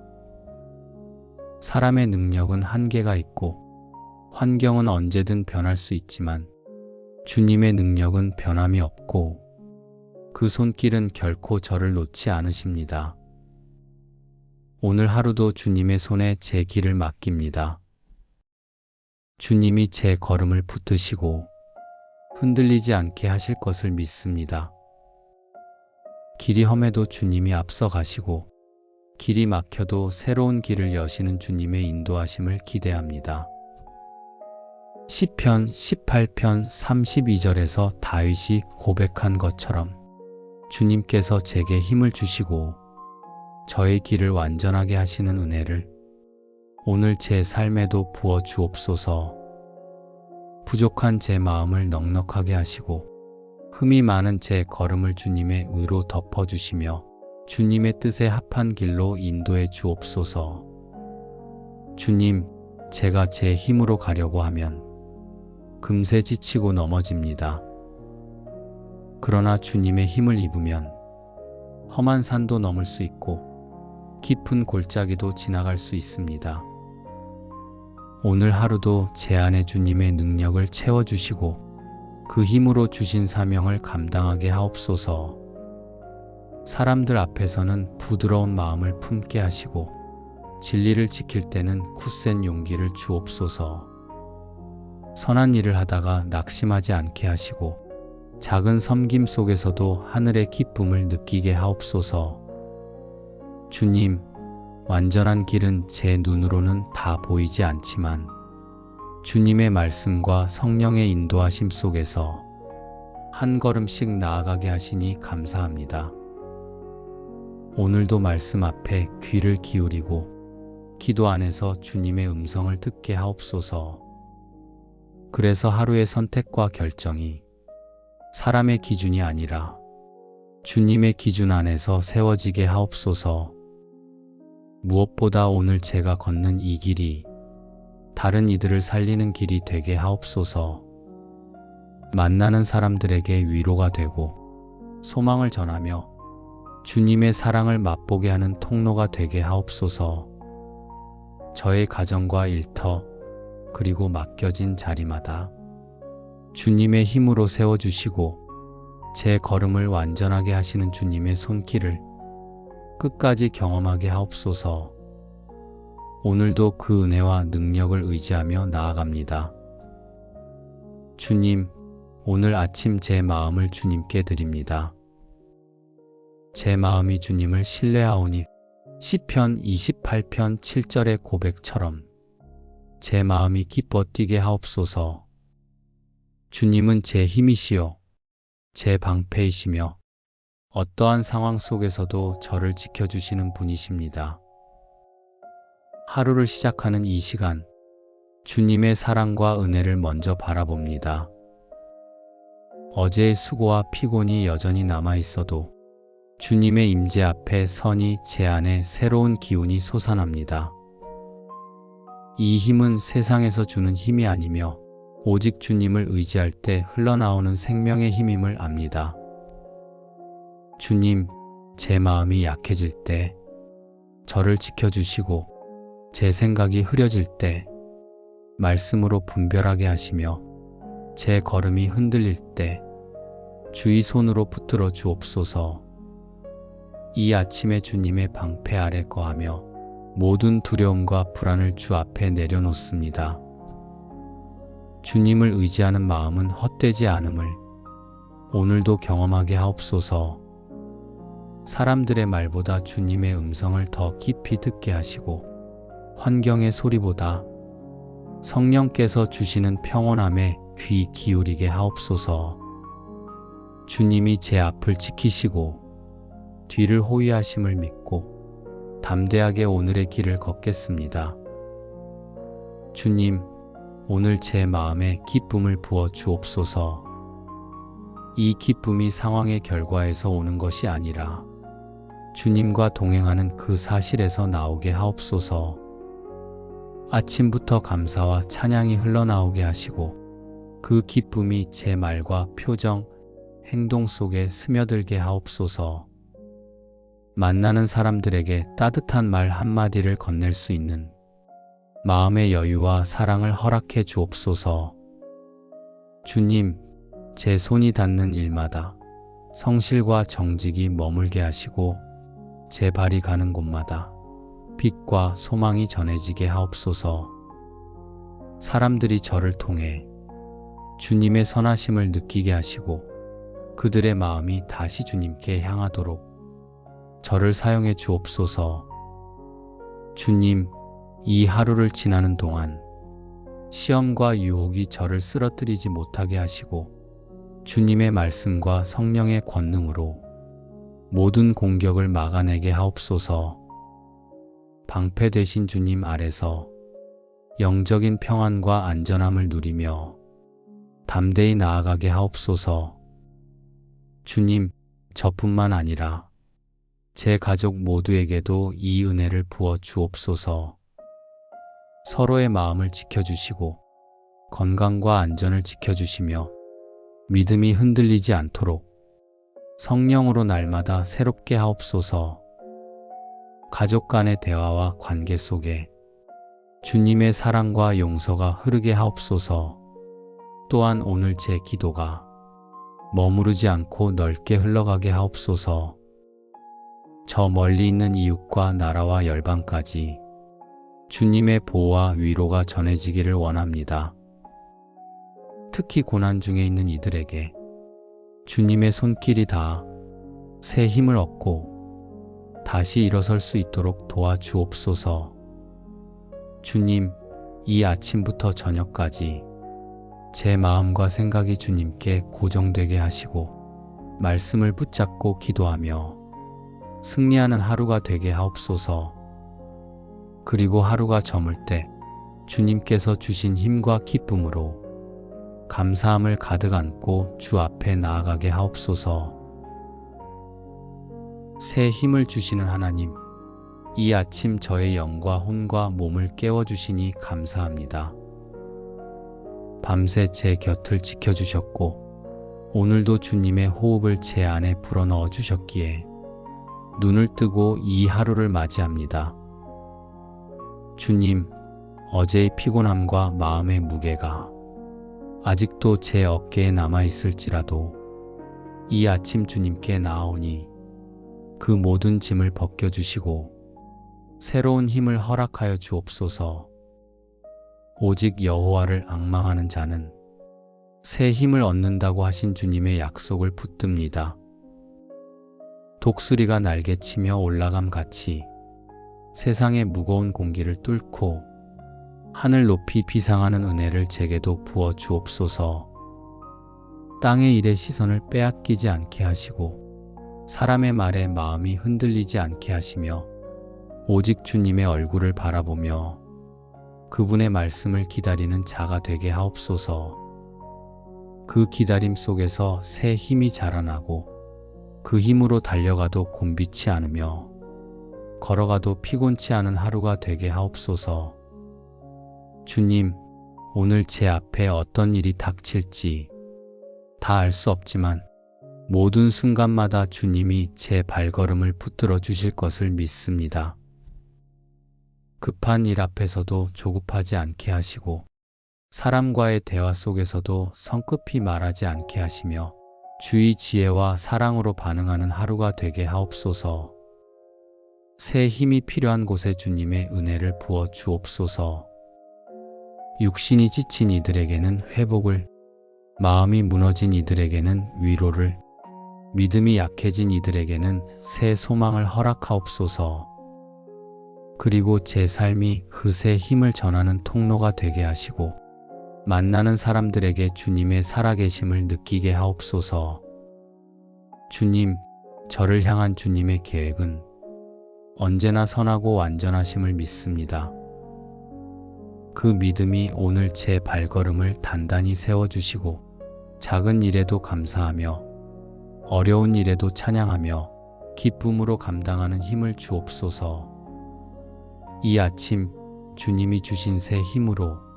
사람의 능력은 한계가 있고 환경은 언제든 변할 수 있지만 주님의 능력은 변함이 없고 그 손길은 결코 저를 놓지 않으십니다. 오늘 하루도 주님의 손에 제 길을 맡깁니다. 주님이 제 걸음을 붙드시고 흔들리지 않게 하실 것을 믿습니다. 길이 험해도 주님이 앞서 가시고 길이 막혀도 새로운 길을 여시는 주님의 인도하심을 기대합니다. 시편 18편 32절에서 다윗이 고백한 것처럼 주님께서 제게 힘을 주시고 저의 길을 완전하게 하시는 은혜를 오늘 제 삶에도 부어 주옵소서. 부족한 제 마음을 넉넉하게 하시고 흠이 많은 제 걸음을 주님의 의로 덮어주시며 주님의 뜻에 합한 길로 인도해 주옵소서. 주님, 제가 제 힘으로 가려고 하면 금세 지치고 넘어집니다. 그러나 주님의 힘을 입으면 험한 산도 넘을 수 있고 깊은 골짜기도 지나갈 수 있습니다. 오늘 하루도 제 안에 주님의 능력을 채워주시고 그 힘으로 주신 사명을 감당하게 하옵소서. 사람들 앞에서는 부드러운 마음을 품게 하시고 진리를 지킬 때는 굳센 용기를 주옵소서. 선한 일을 하다가 낙심하지 않게 하시고 작은 섬김 속에서도 하늘의 기쁨을 느끼게 하옵소서. 주님, 완전한 길은 제 눈으로는 다 보이지 않지만 주님의 말씀과 성령의 인도하심 속에서 한 걸음씩 나아가게 하시니 감사합니다. 오늘도 말씀 앞에 귀를 기울이고 기도 안에서 주님의 음성을 듣게 하옵소서. 그래서 하루의 선택과 결정이 사람의 기준이 아니라 주님의 기준 안에서 세워지게 하옵소서. 무엇보다 오늘 제가 걷는 이 길이 다른 이들을 살리는 길이 되게 하옵소서. 만나는 사람들에게 위로가 되고 소망을 전하며 주님의 사랑을 맛보게 하는 통로가 되게 하옵소서. 저의 가정과 일터 그리고 맡겨진 자리마다 주님의 힘으로 세워주시고 제 걸음을 완전하게 하시는 주님의 손길을 끝까지 경험하게 하옵소서. 오늘도 그 은혜와 능력을 의지하며 나아갑니다. 주님, 오늘 아침 제 마음을 주님께 드립니다. 제 마음이 주님을 신뢰하오니 시편 28편 7절의 고백처럼 제 마음이 기뻐 뛰게 하옵소서. 주님은 제 힘이시요 제 방패이시며 어떠한 상황 속에서도 저를 지켜주시는 분이십니다. 하루를 시작하는 이 시간, 주님의 사랑과 은혜를 먼저 바라봅니다. 어제의 수고와 피곤이 여전히 남아있어도 주님의 임재 앞에 서니 제 안에 새로운 기운이 솟아납니다. 이 힘은 세상에서 주는 힘이 아니며 오직 주님을 의지할 때 흘러나오는 생명의 힘임을 압니다. 주님, 제 마음이 약해질 때 저를 지켜주시고 제 생각이 흐려질 때 말씀으로 분별하게 하시며 제 걸음이 흔들릴 때 주의 손으로 붙들어 주옵소서. 이 아침에 주님의 방패 아래 거하며 모든 두려움과 불안을 주 앞에 내려놓습니다. 주님을 의지하는 마음은 헛되지 않음을 오늘도 경험하게 하옵소서. 사람들의 말보다 주님의 음성을 더 깊이 듣게 하시고 환경의 소리보다 성령께서 주시는 평온함에 귀 기울이게 하옵소서. 주님이 제 앞을 지키시고 뒤를 호위하심을 믿고 담대하게 오늘의 길을 걷겠습니다. 주님, 오늘 제 마음에 기쁨을 부어 주옵소서. 이 기쁨이 상황의 결과에서 오는 것이 아니라 주님과 동행하는 그 사실에서 나오게 하옵소서. 아침부터 감사와 찬양이 흘러나오게 하시고 그 기쁨이 제 말과 표정, 행동 속에 스며들게 하옵소서. 만나는 사람들에게 따뜻한 말 한마디를 건넬 수 있는 마음의 여유와 사랑을 허락해 주옵소서. 주님, 제 손이 닿는 일마다 성실과 정직이 머물게 하시고 제 발이 가는 곳마다 빛과 소망이 전해지게 하옵소서. 사람들이 저를 통해 주님의 선하심을 느끼게 하시고 그들의 마음이 다시 주님께 향하도록 저를 사용해 주옵소서. 주님, 이 하루를 지나는 동안 시험과 유혹이 저를 쓰러뜨리지 못하게 하시고 주님의 말씀과 성령의 권능으로 모든 공격을 막아내게 하옵소서. 방패 되신 주님 아래서 영적인 평안과 안전함을 누리며 담대히 나아가게 하옵소서. 주님, 저뿐만 아니라 제 가족 모두에게도 이 은혜를 부어 주옵소서. 서로의 마음을 지켜주시고 건강과 안전을 지켜주시며 믿음이 흔들리지 않도록 성령으로 날마다 새롭게 하옵소서. 가족 간의 대화와 관계 속에 주님의 사랑과 용서가 흐르게 하옵소서. 또한 오늘 제 기도가 머무르지 않고 넓게 흘러가게 하옵소서. 저 멀리 있는 이웃과 나라와 열방까지 주님의 보호와 위로가 전해지기를 원합니다. 특히 고난 중에 있는 이들에게 주님의 손길이 닿아 새 힘을 얻고 다시 일어설 수 있도록 도와주옵소서. 주님, 이 아침부터 저녁까지 제 마음과 생각이 주님께 고정되게 하시고 말씀을 붙잡고 기도하며 승리하는 하루가 되게 하옵소서. 그리고 하루가 저물 때 주님께서 주신 힘과 기쁨으로 감사함을 가득 안고 주 앞에 나아가게 하옵소서. 새 힘을 주시는 하나님, 이 아침 저의 영과 혼과 몸을 깨워주시니 감사합니다. 밤새 제 곁을 지켜주셨고 오늘도 주님의 호흡을 제 안에 불어넣어 주셨기에 눈을 뜨고 이 하루를 맞이합니다. 주님, 어제의 피곤함과 마음의 무게가 아직도 제 어깨에 남아있을지라도 이 아침 주님께 나아오니 그 모든 짐을 벗겨주시고 새로운 힘을 허락하여 주옵소서. 오직 여호와를 앙망하는 자는 새 힘을 얻는다고 하신 주님의 약속을 붙듭니다. 독수리가 날개치며 올라감 같이 세상의 무거운 공기를 뚫고 하늘 높이 비상하는 은혜를 제게도 부어 주옵소서. 땅의 일에 시선을 빼앗기지 않게 하시고 사람의 말에 마음이 흔들리지 않게 하시며 오직 주님의 얼굴을 바라보며 그분의 말씀을 기다리는 자가 되게 하옵소서. 그 기다림 속에서 새 힘이 자라나고 그 힘으로 달려가도 곤비치 않으며 걸어가도 피곤치 않은 하루가 되게 하옵소서. 주님, 오늘 제 앞에 어떤 일이 닥칠지 다 알 수 없지만 모든 순간마다 주님이 제 발걸음을 붙들어 주실 것을 믿습니다. 급한 일 앞에서도 조급하지 않게 하시고 사람과의 대화 속에서도 성급히 말하지 않게 하시며 주의 지혜와 사랑으로 반응하는 하루가 되게 하옵소서. 새 힘이 필요한 곳에 주님의 은혜를 부어 주옵소서. 육신이 지친 이들에게는 회복을, 마음이 무너진 이들에게는 위로를, 믿음이 약해진 이들에게는 새 소망을 허락하옵소서. 그리고 제 삶이 그 새 힘을 전하는 통로가 되게 하시고 만나는 사람들에게 주님의 살아계심을 느끼게 하옵소서. 주님, 저를 향한 주님의 계획은 언제나 선하고 완전하심을 믿습니다. 그 믿음이 오늘 제 발걸음을 단단히 세워주시고 작은 일에도 감사하며 어려운 일에도 찬양하며 기쁨으로 감당하는 힘을 주옵소서. 이 아침 주님이 주신 새 힘으로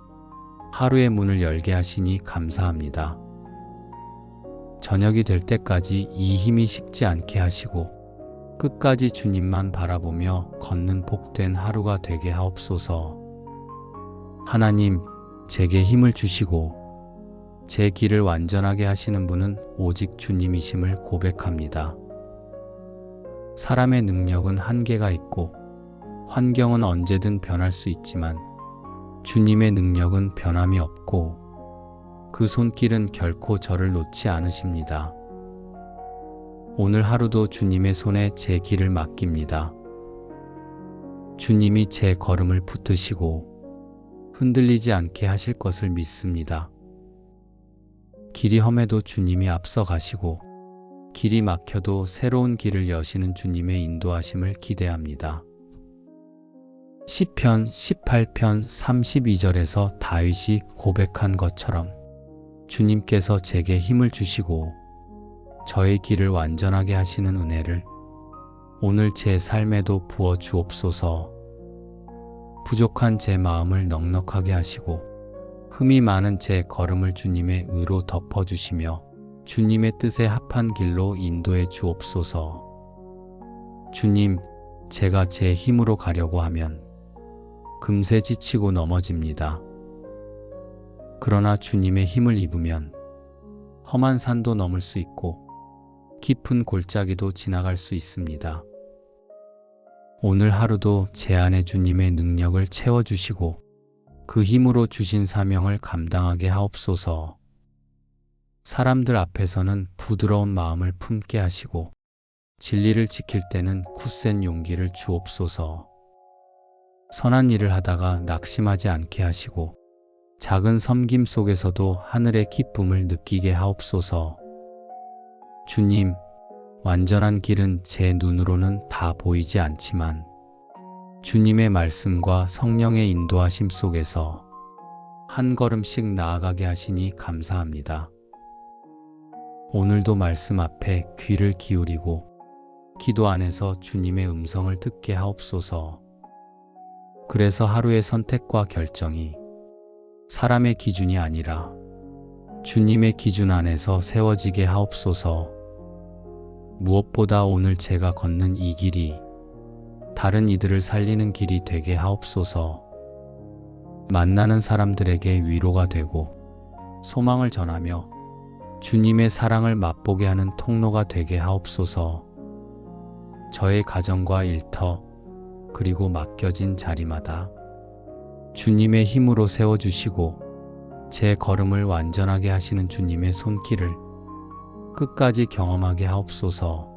하루의 문을 열게 하시니 감사합니다. 저녁이 될 때까지 이 힘이 식지 않게 하시고 끝까지 주님만 바라보며 걷는 복된 하루가 되게 하옵소서. 하나님, 제게 힘을 주시고 제 길을 완전하게 하시는 분은 오직 주님이심을 고백합니다. 사람의 능력은 한계가 있고 환경은 언제든 변할 수 있지만 주님의 능력은 변함이 없고 그 손길은 결코 저를 놓지 않으십니다. 오늘 하루도 주님의 손에 제 길을 맡깁니다. 주님이 제 걸음을 붙드시고 흔들리지 않게 하실 것을 믿습니다. 길이 험해도 주님이 앞서 가시고 길이 막혀도 새로운 길을 여시는 주님의 인도하심을 기대합니다. 시편 18편 32절에서 다윗이 고백한 것처럼 주님께서 제게 힘을 주시고 저의 길을 완전하게 하시는 은혜를 오늘 제 삶에도 부어 주옵소서. 부족한 제 마음을 넉넉하게 하시고 흠이 많은 제 걸음을 주님의 의로 덮어주시며 주님의 뜻에 합한 길로 인도해 주옵소서. 주님, 제가 제 힘으로 가려고 하면 금세 지치고 넘어집니다. 그러나 주님의 힘을 입으면 험한 산도 넘을 수 있고 깊은 골짜기도 지나갈 수 있습니다. 오늘 하루도 제 안에 주님의 능력을 채워주시고 그 힘으로 주신 사명을 감당하게 하옵소서. 사람들 앞에서는 부드러운 마음을 품게 하시고 진리를 지킬 때는 굳센 용기를 주옵소서. 선한 일을 하다가 낙심하지 않게 하시고 작은 섬김 속에서도 하늘의 기쁨을 느끼게 하옵소서. 주님, 완전한 길은 제 눈으로는 다 보이지 않지만 주님의 말씀과 성령의 인도하심 속에서 한 걸음씩 나아가게 하시니 감사합니다. 오늘도 말씀 앞에 귀를 기울이고 기도 안에서 주님의 음성을 듣게 하옵소서. 그래서 하루의 선택과 결정이 사람의 기준이 아니라 주님의 기준 안에서 세워지게 하옵소서. 무엇보다 오늘 제가 걷는 이 길이 다른 이들을 살리는 길이 되게 하옵소서. 만나는 사람들에게 위로가 되고 소망을 전하며 주님의 사랑을 맛보게 하는 통로가 되게 하옵소서. 저의 가정과 일터 그리고 맡겨진 자리마다 주님의 힘으로 세워주시고 제 걸음을 완전하게 하시는 주님의 손길을 끝까지 경험하게 하옵소서.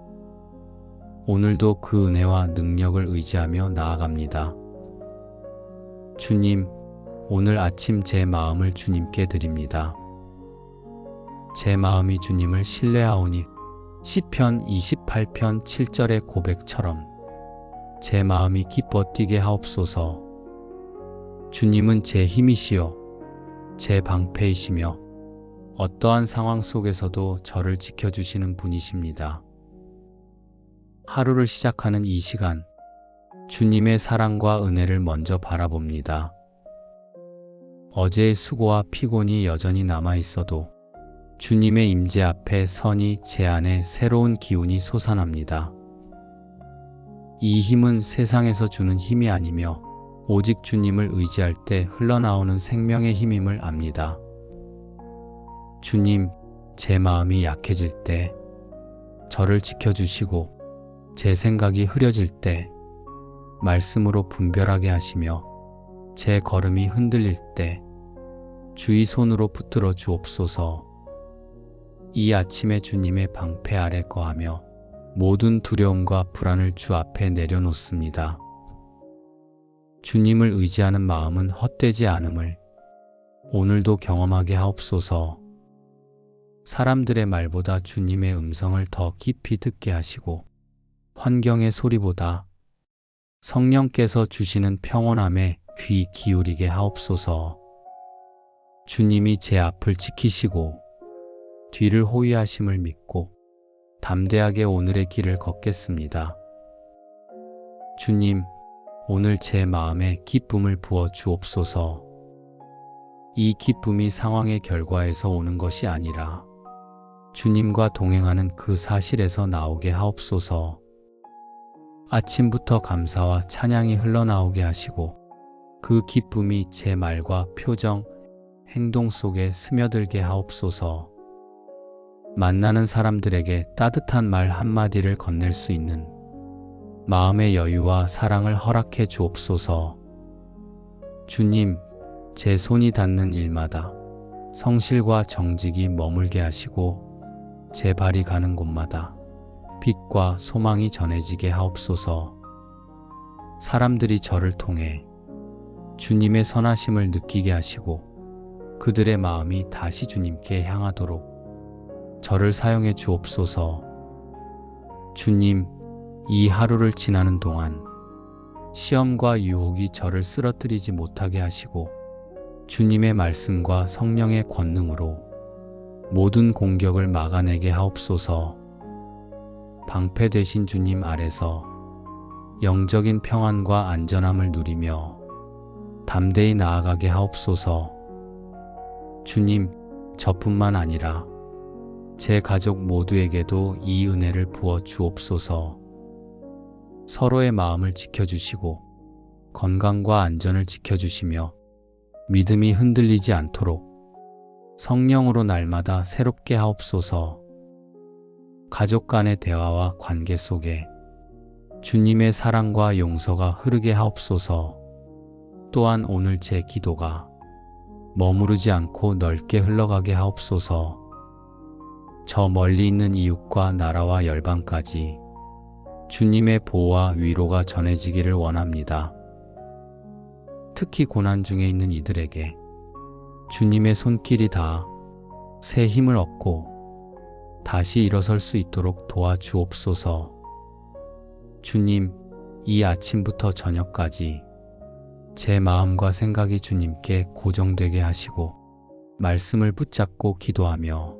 오늘도 그 은혜와 능력을 의지하며 나아갑니다. 주님, 오늘 아침 제 마음을 주님께 드립니다. 제 마음이 주님을 신뢰하오니 시편 28편 7절의 고백처럼 제 마음이 기뻐 뛰게 하옵소서. 주님은 제 힘이시요 제 방패이시며 어떠한 상황 속에서도 저를 지켜주시는 분이십니다. 하루를 시작하는 이 시간, 주님의 사랑과 은혜를 먼저 바라봅니다. 어제의 수고와 피곤이 여전히 남아있어도 주님의 임재 앞에 서니 제 안에 새로운 기운이 솟아납니다. 이 힘은 세상에서 주는 힘이 아니며 오직 주님을 의지할 때 흘러나오는 생명의 힘임을 압니다. 주님, 제 마음이 약해질 때 저를 지켜주시고 제 생각이 흐려질 때 말씀으로 분별하게 하시며 제 걸음이 흔들릴 때 주의 손으로 붙들어 주옵소서. 이 아침에 주님의 방패 아래 거하며 모든 두려움과 불안을 주 앞에 내려놓습니다. 주님을 의지하는 마음은 헛되지 않음을 오늘도 경험하게 하옵소서. 사람들의 말보다 주님의 음성을 더 깊이 듣게 하시고 환경의 소리보다 성령께서 주시는 평온함에 귀 기울이게 하옵소서. 주님이 제 앞을 지키시고 뒤를 호위하심을 믿고 담대하게 오늘의 길을 걷겠습니다. 주님, 오늘 제 마음에 기쁨을 부어 주옵소서. 이 기쁨이 상황의 결과에서 오는 것이 아니라 주님과 동행하는 그 사실에서 나오게 하옵소서. 아침부터 감사와 찬양이 흘러나오게 하시고 그 기쁨이 제 말과 표정, 행동 속에 스며들게 하옵소서. 만나는 사람들에게 따뜻한 말 한마디를 건넬 수 있는 마음의 여유와 사랑을 허락해 주옵소서. 주님, 제 손이 닿는 일마다 성실과 정직이 머물게 하시고 제 발이 가는 곳마다 빛과 소망이 전해지게 하옵소서. 사람들이 저를 통해 주님의 선하심을 느끼게 하시고 그들의 마음이 다시 주님께 향하도록 저를 사용해 주옵소서. 주님, 이 하루를 지나는 동안 시험과 유혹이 저를 쓰러뜨리지 못하게 하시고 주님의 말씀과 성령의 권능으로 모든 공격을 막아내게 하옵소서. 방패 되신 주님 아래서 영적인 평안과 안전함을 누리며 담대히 나아가게 하옵소서. 주님, 저뿐만 아니라 제 가족 모두에게도 이 은혜를 부어 주옵소서. 서로의 마음을 지켜주시고 건강과 안전을 지켜주시며 믿음이 흔들리지 않도록 성령으로 날마다 새롭게 하옵소서. 가족 간의 대화와 관계 속에 주님의 사랑과 용서가 흐르게 하옵소서. 또한 오늘 제 기도가 머무르지 않고 넓게 흘러가게 하옵소서. 저 멀리 있는 이웃과 나라와 열방까지 주님의 보호와 위로가 전해지기를 원합니다. 특히 고난 중에 있는 이들에게 주님의 손길이 닿아 새 힘을 얻고 다시 일어설 수 있도록 도와주옵소서. 주님, 이 아침부터 저녁까지 제 마음과 생각이 주님께 고정되게 하시고 말씀을 붙잡고 기도하며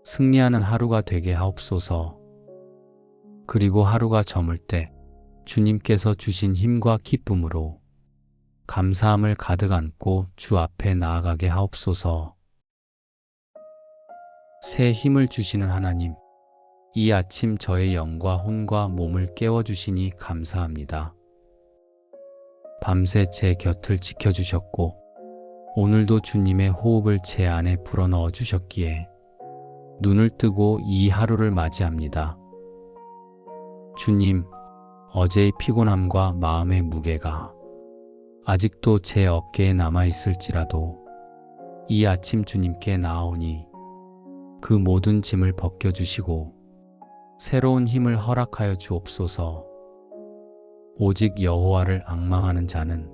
승리하는 하루가 되게 하옵소서. 그리고 하루가 저물 때 주님께서 주신 힘과 기쁨으로 감사함을 가득 안고 주 앞에 나아가게 하옵소서. 새 힘을 주시는 하나님, 이 아침 저의 영과 혼과 몸을 깨워주시니 감사합니다. 밤새 제 곁을 지켜주셨고 오늘도 주님의 호흡을 제 안에 불어넣어 주셨기에 눈을 뜨고 이 하루를 맞이합니다. 주님, 어제의 피곤함과 마음의 무게가 아직도 제 어깨에 남아있을지라도 이 아침 주님께 나아오니 그 모든 짐을 벗겨주시고 새로운 힘을 허락하여 주옵소서. 오직 여호와를 앙망하는 자는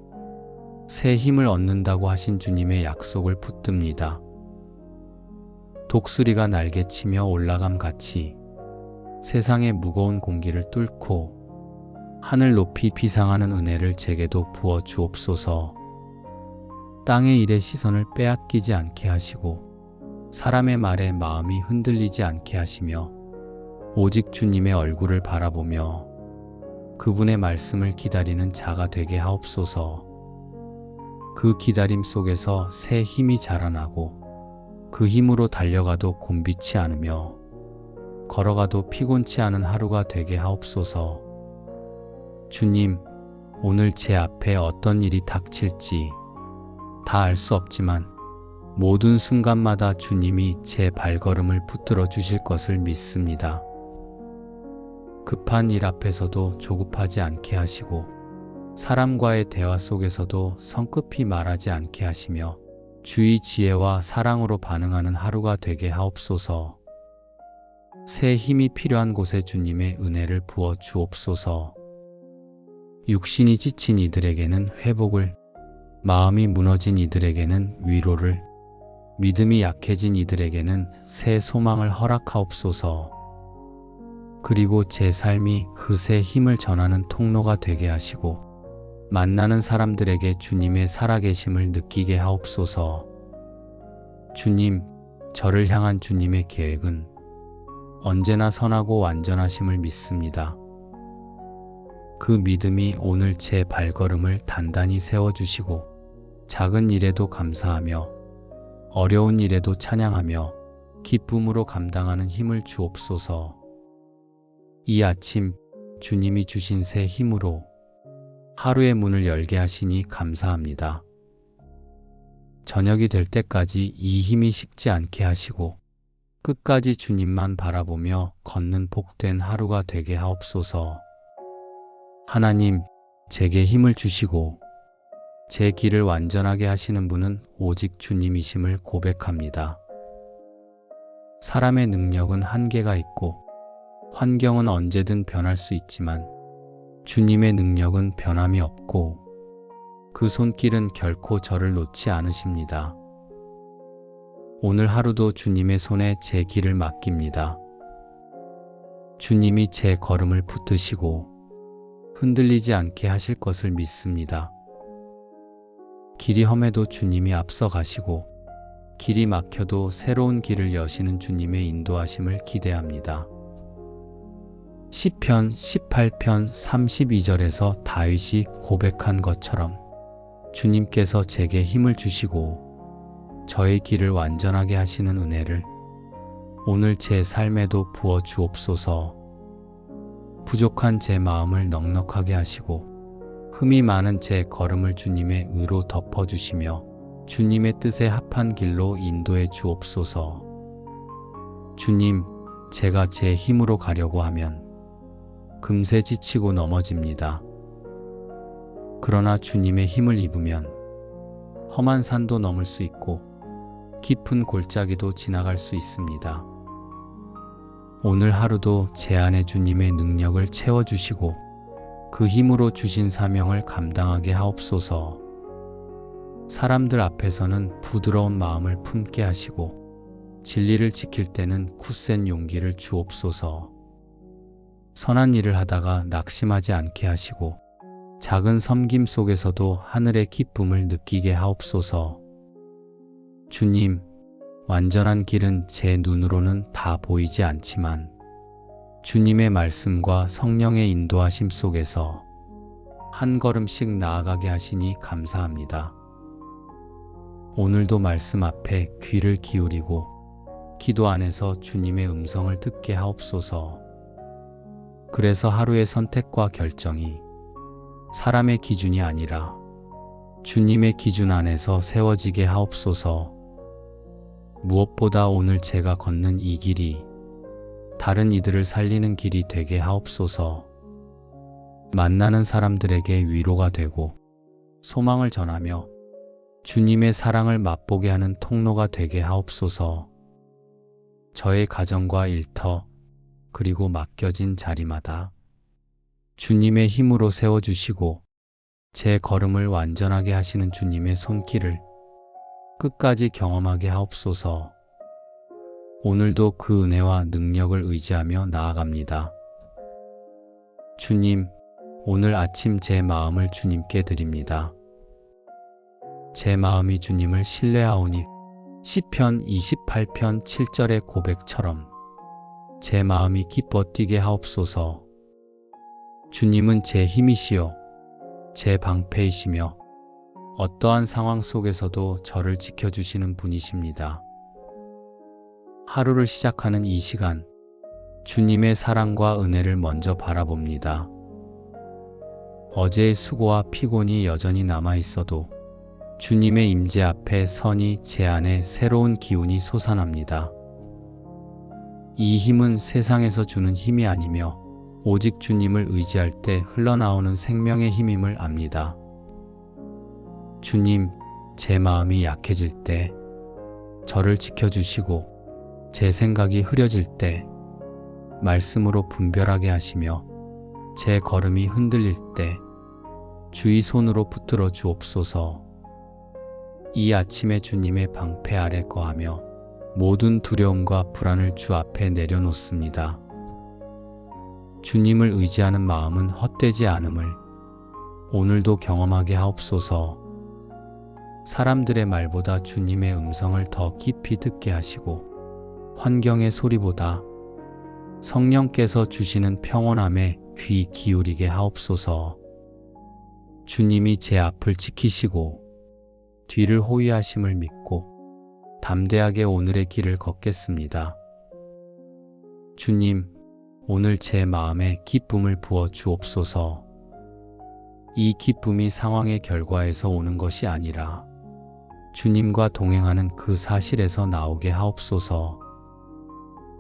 새 힘을 얻는다고 하신 주님의 약속을 붙듭니다. 독수리가 날개치며 올라감 같이 세상의 무거운 공기를 뚫고 하늘 높이 비상하는 은혜를 제게도 부어 주옵소서. 땅의 일에 시선을 빼앗기지 않게 하시고 사람의 말에 마음이 흔들리지 않게 하시며 오직 주님의 얼굴을 바라보며 그분의 말씀을 기다리는 자가 되게 하옵소서. 그 기다림 속에서 새 힘이 자라나고 그 힘으로 달려가도 곤비치 않으며 걸어가도 피곤치 않은 하루가 되게 하옵소서. 주님, 오늘 제 앞에 어떤 일이 닥칠지 다 알 수 없지만 모든 순간마다 주님이 제 발걸음을 붙들어 주실 것을 믿습니다. 급한 일 앞에서도 조급하지 않게 하시고 사람과의 대화 속에서도 성급히 말하지 않게 하시며 주의 지혜와 사랑으로 반응하는 하루가 되게 하옵소서. 새 힘이 필요한 곳에 주님의 은혜를 부어 주옵소서. 육신이 지친 이들에게는 회복을, 마음이 무너진 이들에게는 위로를, 믿음이 약해진 이들에게는 새 소망을 허락하옵소서. 그리고 제 삶이 그 새 힘을 전하는 통로가 되게 하시고 만나는 사람들에게 주님의 살아계심을 느끼게 하옵소서. 주님, 저를 향한 주님의 계획은 언제나 선하고 완전하심을 믿습니다. 그 믿음이 오늘 제 발걸음을 단단히 세워주시고 작은 일에도 감사하며 어려운 일에도 찬양하며 기쁨으로 감당하는 힘을 주옵소서. 이 아침 주님이 주신 새 힘으로 하루의 문을 열게 하시니 감사합니다. 저녁이 될 때까지 이 힘이 식지 않게 하시고 끝까지 주님만 바라보며 걷는 복된 하루가 되게 하옵소서. 하나님, 제게 힘을 주시고 제 길을 완전하게 하시는 분은 오직 주님이심을 고백합니다. 사람의 능력은 한계가 있고 환경은 언제든 변할 수 있지만 주님의 능력은 변함이 없고 그 손길은 결코 저를 놓지 않으십니다. 오늘 하루도 주님의 손에 제 길을 맡깁니다. 주님이 제 걸음을 붙드시고 흔들리지 않게 하실 것을 믿습니다. 길이 험해도 주님이 앞서 가시고 길이 막혀도 새로운 길을 여시는 주님의 인도하심을 기대합니다. 시편 18편 32절에서 다윗이 고백한 것처럼 주님께서 제게 힘을 주시고 저의 길을 완전하게 하시는 은혜를 오늘 제 삶에도 부어 주옵소서. 부족한 제 마음을 넉넉하게 하시고 흠이 많은 제 걸음을 주님의 의로 덮어주시며 주님의 뜻에 합한 길로 인도해 주옵소서. 주님, 제가 제 힘으로 가려고 하면 금세 지치고 넘어집니다. 그러나 주님의 힘을 입으면 험한 산도 넘을 수 있고 깊은 골짜기도 지나갈 수 있습니다. 오늘 하루도 제 안에 주님의 능력을 채워주시고 그 힘으로 주신 사명을 감당하게 하옵소서. 사람들 앞에서는 부드러운 마음을 품게 하시고 진리를 지킬 때는 굳센 용기를 주옵소서. 선한 일을 하다가 낙심하지 않게 하시고 작은 섬김 속에서도 하늘의 기쁨을 느끼게 하옵소서. 주님, 완전한 길은 제 눈으로는 다 보이지 않지만 주님의 말씀과 성령의 인도하심 속에서 한 걸음씩 나아가게 하시니 감사합니다. 오늘도 말씀 앞에 귀를 기울이고 기도 안에서 주님의 음성을 듣게 하옵소서. 그래서 하루의 선택과 결정이 사람의 기준이 아니라 주님의 기준 안에서 세워지게 하옵소서. 무엇보다 오늘 제가 걷는 이 길이 다른 이들을 살리는 길이 되게 하옵소서. 만나는 사람들에게 위로가 되고 소망을 전하며 주님의 사랑을 맛보게 하는 통로가 되게 하옵소서. 저의 가정과 일터 그리고 맡겨진 자리마다 주님의 힘으로 세워주시고 제 걸음을 완전하게 하시는 주님의 손길을 끝까지 경험하게 하옵소서. 오늘도 그 은혜와 능력을 의지하며 나아갑니다. 주님, 오늘 아침 제 마음을 주님께 드립니다. 제 마음이 주님을 신뢰하오니 시편 28편 7절의 고백처럼 제 마음이 기뻐 뛰게 하옵소서. 주님은 제 힘이시요 제 방패이시며 어떠한 상황 속에서도 저를 지켜주시는 분이십니다. 하루를 시작하는 이 시간, 주님의 사랑과 은혜를 먼저 바라봅니다. 어제의 수고와 피곤이 여전히 남아 있어도 주님의 임재 앞에 서니 제 안에 새로운 기운이 솟아납니다. 이 힘은 세상에서 주는 힘이 아니며 오직 주님을 의지할 때 흘러나오는 생명의 힘임을 압니다. 주님, 제 마음이 약해질 때 저를 지켜주시고 제 생각이 흐려질 때 말씀으로 분별하게 하시며 제 걸음이 흔들릴 때 주의 손으로 붙들어 주옵소서. 이 아침에 주님의 방패 아래 거하며 모든 두려움과 불안을 주 앞에 내려놓습니다. 주님을 의지하는 마음은 헛되지 않음을 오늘도 경험하게 하옵소서. 사람들의 말보다 주님의 음성을 더 깊이 듣게 하시고 환경의 소리보다 성령께서 주시는 평온함에 귀 기울이게 하옵소서. 주님이 제 앞을 지키시고 뒤를 호위하심을 믿고 담대하게 오늘의 길을 걷겠습니다. 주님, 오늘 제 마음에 기쁨을 부어 주옵소서. 이 기쁨이 상황의 결과에서 오는 것이 아니라 주님과 동행하는 그 사실에서 나오게 하옵소서.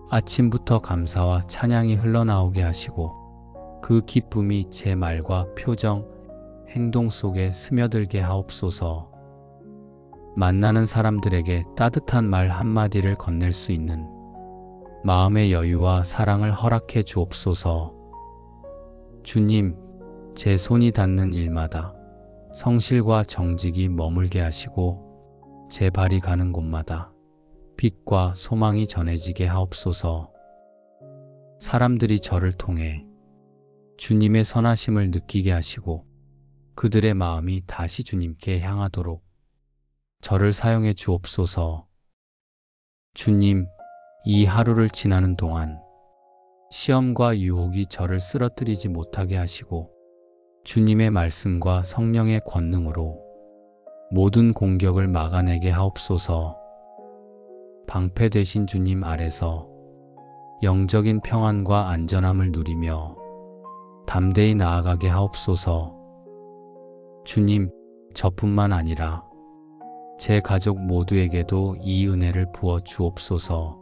아침부터 감사와 찬양이 흘러나오게 하시고 그 기쁨이 제 말과 표정, 행동 속에 스며들게 하옵소서. 만나는 사람들에게 따뜻한 말 한마디를 건넬 수 있는 마음의 여유와 사랑을 허락해 주옵소서. 주님, 제 손이 닿는 일마다 성실과 정직이 머물게 하시고 제 발이 가는 곳마다 빛과 소망이 전해지게 하옵소서. 사람들이 저를 통해 주님의 선하심을 느끼게 하시고 그들의 마음이 다시 주님께 향하도록 저를 사용해 주옵소서. 주님, 이 하루를 지나는 동안 시험과 유혹이 저를 쓰러뜨리지 못하게 하시고 주님의 말씀과 성령의 권능으로 모든 공격을 막아내게 하옵소서. 방패 되신 주님 아래서 영적인 평안과 안전함을 누리며 담대히 나아가게 하옵소서. 주님, 저뿐만 아니라 제 가족 모두에게도 이 은혜를 부어 주옵소서.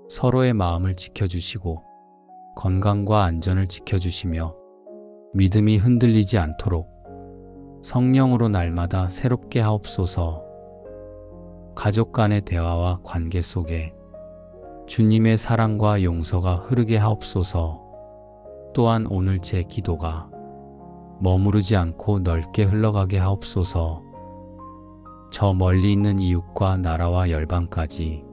서로의 마음을 지켜주시고 건강과 안전을 지켜주시며 믿음이 흔들리지 않도록 성령으로 날마다 새롭게 하옵소서. 가족 간의 대화와 관계 속에 주님의 사랑과 용서가 흐르게 하옵소서. 또한 오늘 제 기도가 머무르지 않고 넓게 흘러가게 하옵소서. 저 멀리 있는 이웃과 나라와 열방까지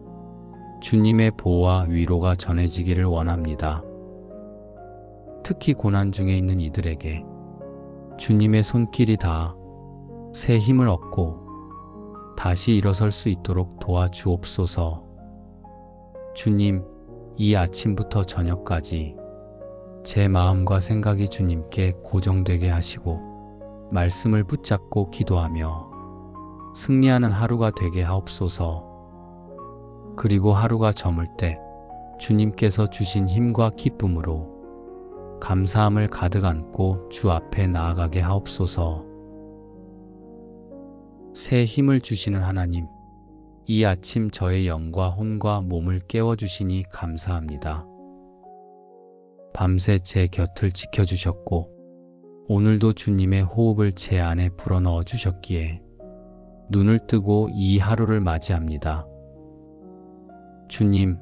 주님의 보호와 위로가 전해지기를 원합니다. 특히 고난 중에 있는 이들에게 주님의 손길이 닿아 새 힘을 얻고 다시 일어설 수 있도록 도와주옵소서. 주님, 이 아침부터 저녁까지 제 마음과 생각이 주님께 고정되게 하시고 말씀을 붙잡고 기도하며 승리하는 하루가 되게 하옵소서. 그리고 하루가 저물 때 주님께서 주신 힘과 기쁨으로 감사함을 가득 안고 주 앞에 나아가게 하옵소서. 새 힘을 주시는 하나님, 이 아침 저의 영과 혼과 몸을 깨워주시니 감사합니다. 밤새 제 곁을 지켜주셨고 오늘도 주님의 호흡을 제 안에 불어넣어 주셨기에 눈을 뜨고 이 하루를 맞이합니다. 주님,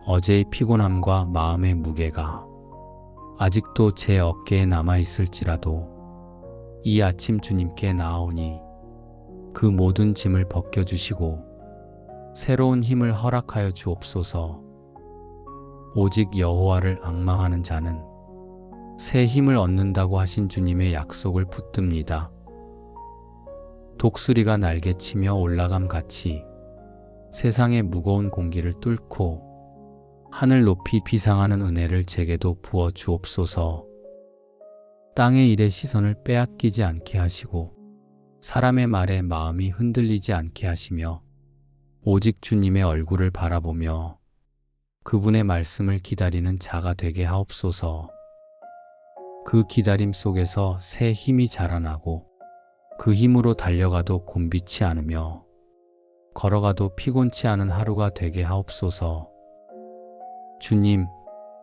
어제의 피곤함과 마음의 무게가 아직도 제 어깨에 남아있을지라도 이 아침 주님께 나아오니 그 모든 짐을 벗겨주시고 새로운 힘을 허락하여 주옵소서. 오직 여호와를 앙망하는 자는 새 힘을 얻는다고 하신 주님의 약속을 붙듭니다. 독수리가 날개치며 올라감 같이 세상의 무거운 공기를 뚫고 하늘 높이 비상하는 은혜를 제게도 부어 주옵소서. 땅의 일에 시선을 빼앗기지 않게 하시고 사람의 말에 마음이 흔들리지 않게 하시며 오직 주님의 얼굴을 바라보며 그분의 말씀을 기다리는 자가 되게 하옵소서. 그 기다림 속에서 새 힘이 자라나고 그 힘으로 달려가도 곤비치 않으며 걸어가도 피곤치 않은 하루가 되게 하옵소서. 주님,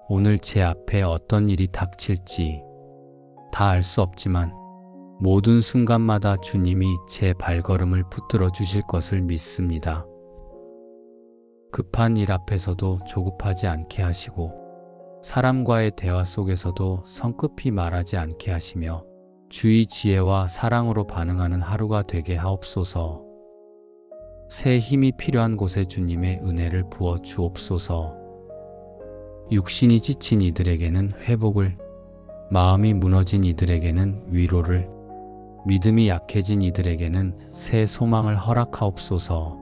오늘 제 앞에 어떤 일이 닥칠지 다 알 수 없지만 모든 순간마다 주님이 제 발걸음을 붙들어 주실 것을 믿습니다. 급한 일 앞에서도 조급하지 않게 하시고 사람과의 대화 속에서도 성급히 말하지 않게 하시며 주의 지혜와 사랑으로 반응하는 하루가 되게 하옵소서. 새 힘이 필요한 곳에 주님의 은혜를 부어 주옵소서. 육신이 지친 이들에게는 회복을, 마음이 무너진 이들에게는 위로를, 믿음이 약해진 이들에게는 새 소망을 허락하옵소서.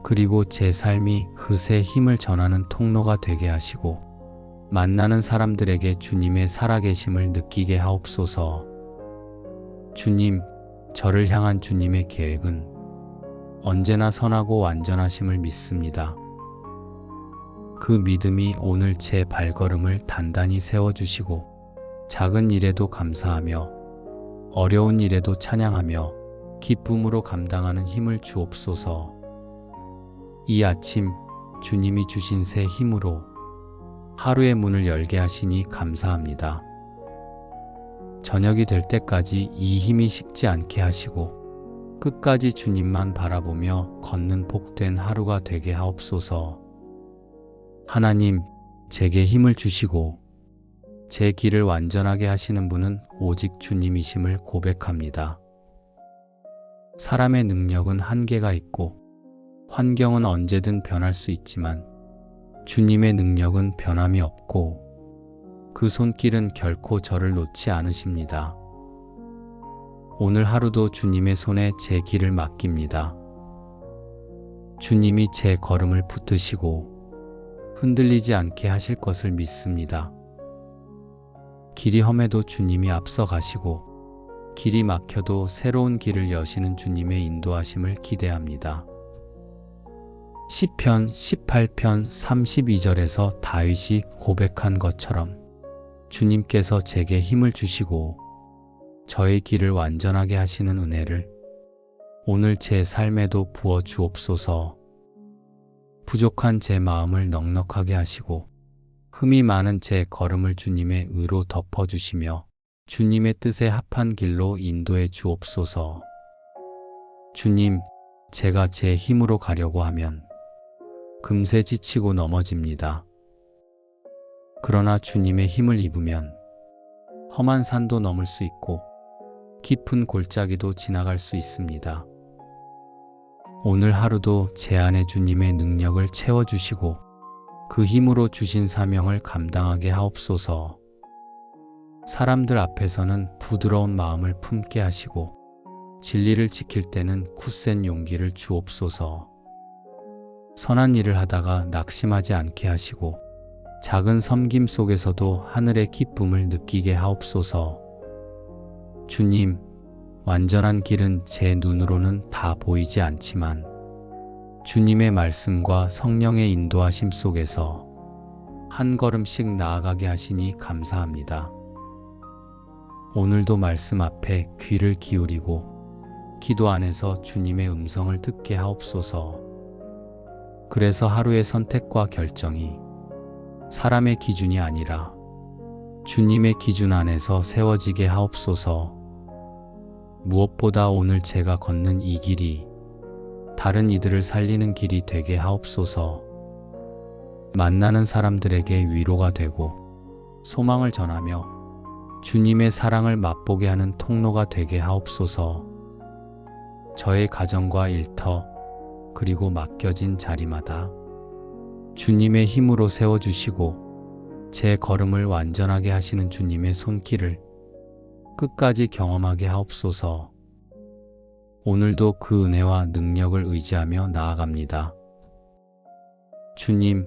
그리고 제 삶이 그 새 힘을 전하는 통로가 되게 하시고 만나는 사람들에게 주님의 살아계심을 느끼게 하옵소서. 주님, 저를 향한 주님의 계획은 언제나 선하고 완전하심을 믿습니다. 그 믿음이 오늘 제 발걸음을 단단히 세워주시고 작은 일에도 감사하며 어려운 일에도 찬양하며 기쁨으로 감당하는 힘을 주옵소서. 이 아침 주님이 주신 새 힘으로 하루의 문을 열게 하시니 감사합니다. 저녁이 될 때까지 이 힘이 식지 않게 하시고 끝까지 주님만 바라보며 걷는 복된 하루가 되게 하옵소서. 하나님, 제게 힘을 주시고 제 길을 완전하게 하시는 분은 오직 주님이심을 고백합니다. 사람의 능력은 한계가 있고 환경은 언제든 변할 수 있지만 주님의 능력은 변함이 없고 그 손길은 결코 저를 놓지 않으십니다. 오늘 하루도 주님의 손에 제 길을 맡깁니다. 주님이 제 걸음을 붙드시고 흔들리지 않게 하실 것을 믿습니다. 길이 험해도 주님이 앞서 가시고 길이 막혀도 새로운 길을 여시는 주님의 인도하심을 기대합니다. 시편 18편 32절에서 다윗이 고백한 것처럼 주님께서 제게 힘을 주시고 저의 길을 완전하게 하시는 은혜를 오늘 제 삶에도 부어 주옵소서. 부족한 제 마음을 넉넉하게 하시고 흠이 많은 제 걸음을 주님의 의로 덮어주시며 주님의 뜻에 합한 길로 인도해 주옵소서. 주님, 제가 제 힘으로 가려고 하면 금세 지치고 넘어집니다. 그러나 주님의 힘을 입으면 험한 산도 넘을 수 있고 깊은 골짜기도 지나갈 수 있습니다. 오늘 하루도 제 안에 주님의 능력을 채워주시고 그 힘으로 주신 사명을 감당하게 하옵소서. 사람들 앞에서는 부드러운 마음을 품게 하시고 진리를 지킬 때는 굳센 용기를 주옵소서. 선한 일을 하다가 낙심하지 않게 하시고 작은 섬김 속에서도 하늘의 기쁨을 느끼게 하옵소서. 주님, 완전한 길은 제 눈으로는 다 보이지 않지만 주님의 말씀과 성령의 인도하심 속에서 한 걸음씩 나아가게 하시니 감사합니다. 오늘도 말씀 앞에 귀를 기울이고 기도 안에서 주님의 음성을 듣게 하옵소서. 그래서 하루의 선택과 결정이 사람의 기준이 아니라 주님의 기준 안에서 세워지게 하옵소서. 무엇보다 오늘 제가 걷는 이 길이 다른 이들을 살리는 길이 되게 하옵소서. 만나는 사람들에게 위로가 되고 소망을 전하며 주님의 사랑을 맛보게 하는 통로가 되게 하옵소서. 저의 가정과 일터 그리고 맡겨진 자리마다 주님의 힘으로 세워주시고 제 걸음을 완전하게 하시는 주님의 손길을 끝까지 경험하게 하옵소서. 오늘도 그 은혜와 능력을 의지하며 나아갑니다. 주님,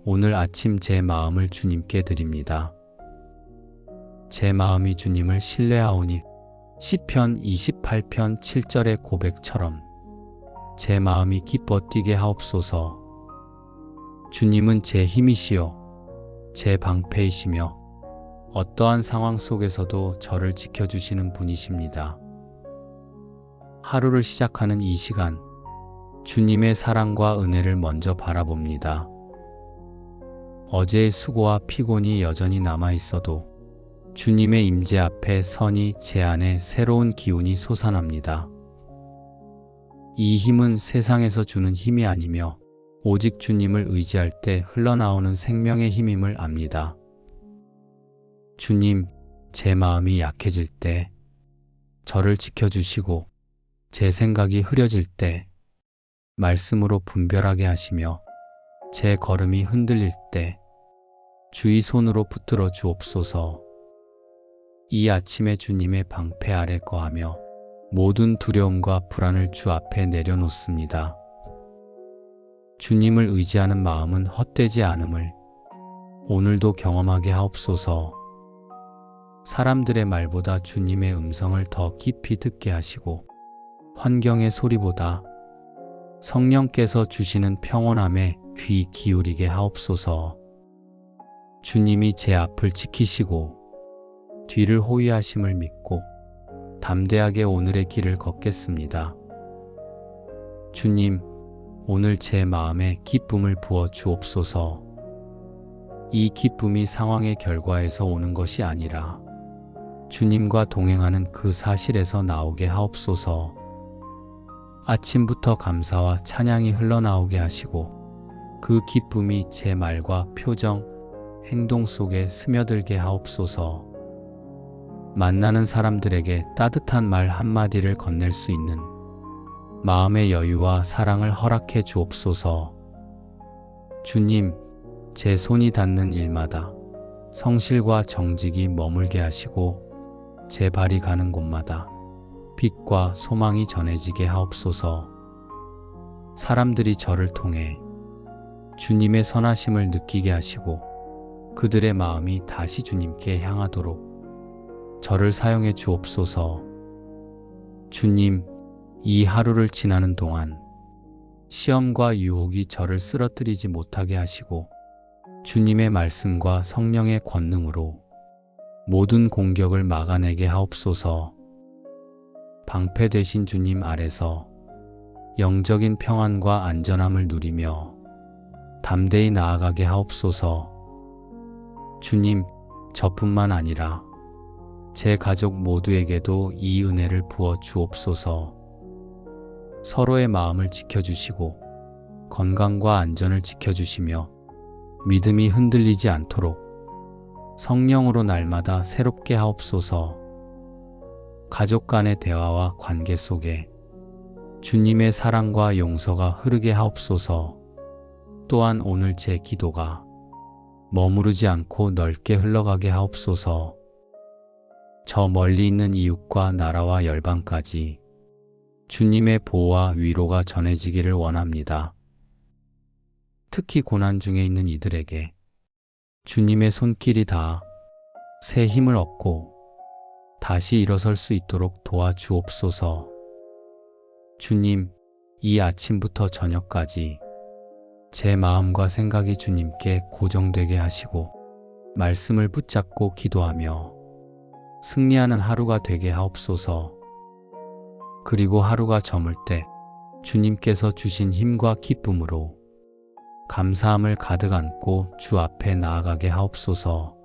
오늘 아침 제 마음을 주님께 드립니다. 제 마음이 주님을 신뢰하오니 시편 28편 7절의 고백처럼 제 마음이 기뻐 뛰게 하옵소서. 주님은 제 힘이시요 제 방패이시며 어떠한 상황 속에서도 저를 지켜주시는 분이십니다. 하루를 시작하는 이 시간, 주님의 사랑과 은혜를 먼저 바라봅니다. 어제의 수고와 피곤이 여전히 남아있어도 주님의 임재 앞에 서니 제 안에 새로운 기운이 솟아납니다. 이 힘은 세상에서 주는 힘이 아니며 오직 주님을 의지할 때 흘러나오는 생명의 힘임을 압니다. 주님, 제 마음이 약해질 때 저를 지켜주시고 제 생각이 흐려질 때 말씀으로 분별하게 하시며 제 걸음이 흔들릴 때 주의 손으로 붙들어 주옵소서. 이 아침에 주님의 방패 아래 거하며 모든 두려움과 불안을 주 앞에 내려놓습니다. 주님을 의지하는 마음은 헛되지 않음을 오늘도 경험하게 하옵소서. 사람들의 말보다 주님의 음성을 더 깊이 듣게 하시고 환경의 소리보다 성령께서 주시는 평온함에 귀 기울이게 하옵소서. 주님이 제 앞을 지키시고 뒤를 호위하심을 믿고 담대하게 오늘의 길을 걷겠습니다. 주님, 오늘 제 마음에 기쁨을 부어 주옵소서. 이 기쁨이 상황의 결과에서 오는 것이 아니라 주님과 동행하는 그 사실에서 나오게 하옵소서. 아침부터 감사와 찬양이 흘러나오게 하시고 그 기쁨이 제 말과 표정, 행동 속에 스며들게 하옵소서. 만나는 사람들에게 따뜻한 말 한마디를 건넬 수 있는 마음의 여유와 사랑을 허락해 주옵소서. 주님, 제 손이 닿는 일마다 성실과 정직이 머물게 하시고 제 발이 가는 곳마다 빛과 소망이 전해지게 하옵소서. 사람들이 저를 통해 주님의 선하심을 느끼게 하시고 그들의 마음이 다시 주님께 향하도록 저를 사용해 주옵소서. 주님, 이 하루를 지나는 동안 시험과 유혹이 저를 쓰러뜨리지 못하게 하시고 주님의 말씀과 성령의 권능으로 모든 공격을 막아내게 하옵소서. 방패 되신 주님 아래서 영적인 평안과 안전함을 누리며 담대히 나아가게 하옵소서. 주님, 저뿐만 아니라 제 가족 모두에게도 이 은혜를 부어 주옵소서. 서로의 마음을 지켜주시고 건강과 안전을 지켜주시며 믿음이 흔들리지 않도록 성령으로 날마다 새롭게 하옵소서. 가족 간의 대화와 관계 속에 주님의 사랑과 용서가 흐르게 하옵소서. 또한 오늘 제 기도가 머무르지 않고 넓게 흘러가게 하옵소서. 저 멀리 있는 이웃과 나라와 열방까지 주님의 보호와 위로가 전해지기를 원합니다. 특히 고난 중에 있는 이들에게 주님의 손길이 닿아 새 힘을 얻고 다시 일어설 수 있도록 도와주옵소서. 주님, 이 아침부터 저녁까지 제 마음과 생각이 주님께 고정되게 하시고 말씀을 붙잡고 기도하며 승리하는 하루가 되게 하옵소서. 그리고 하루가 저물 때 주님께서 주신 힘과 기쁨으로 감사함을 가득 안고 주 앞에 나아가게 하옵소서.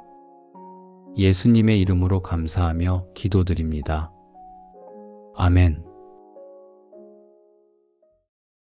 예수님의 이름으로 감사하며 기도드립니다. 아멘.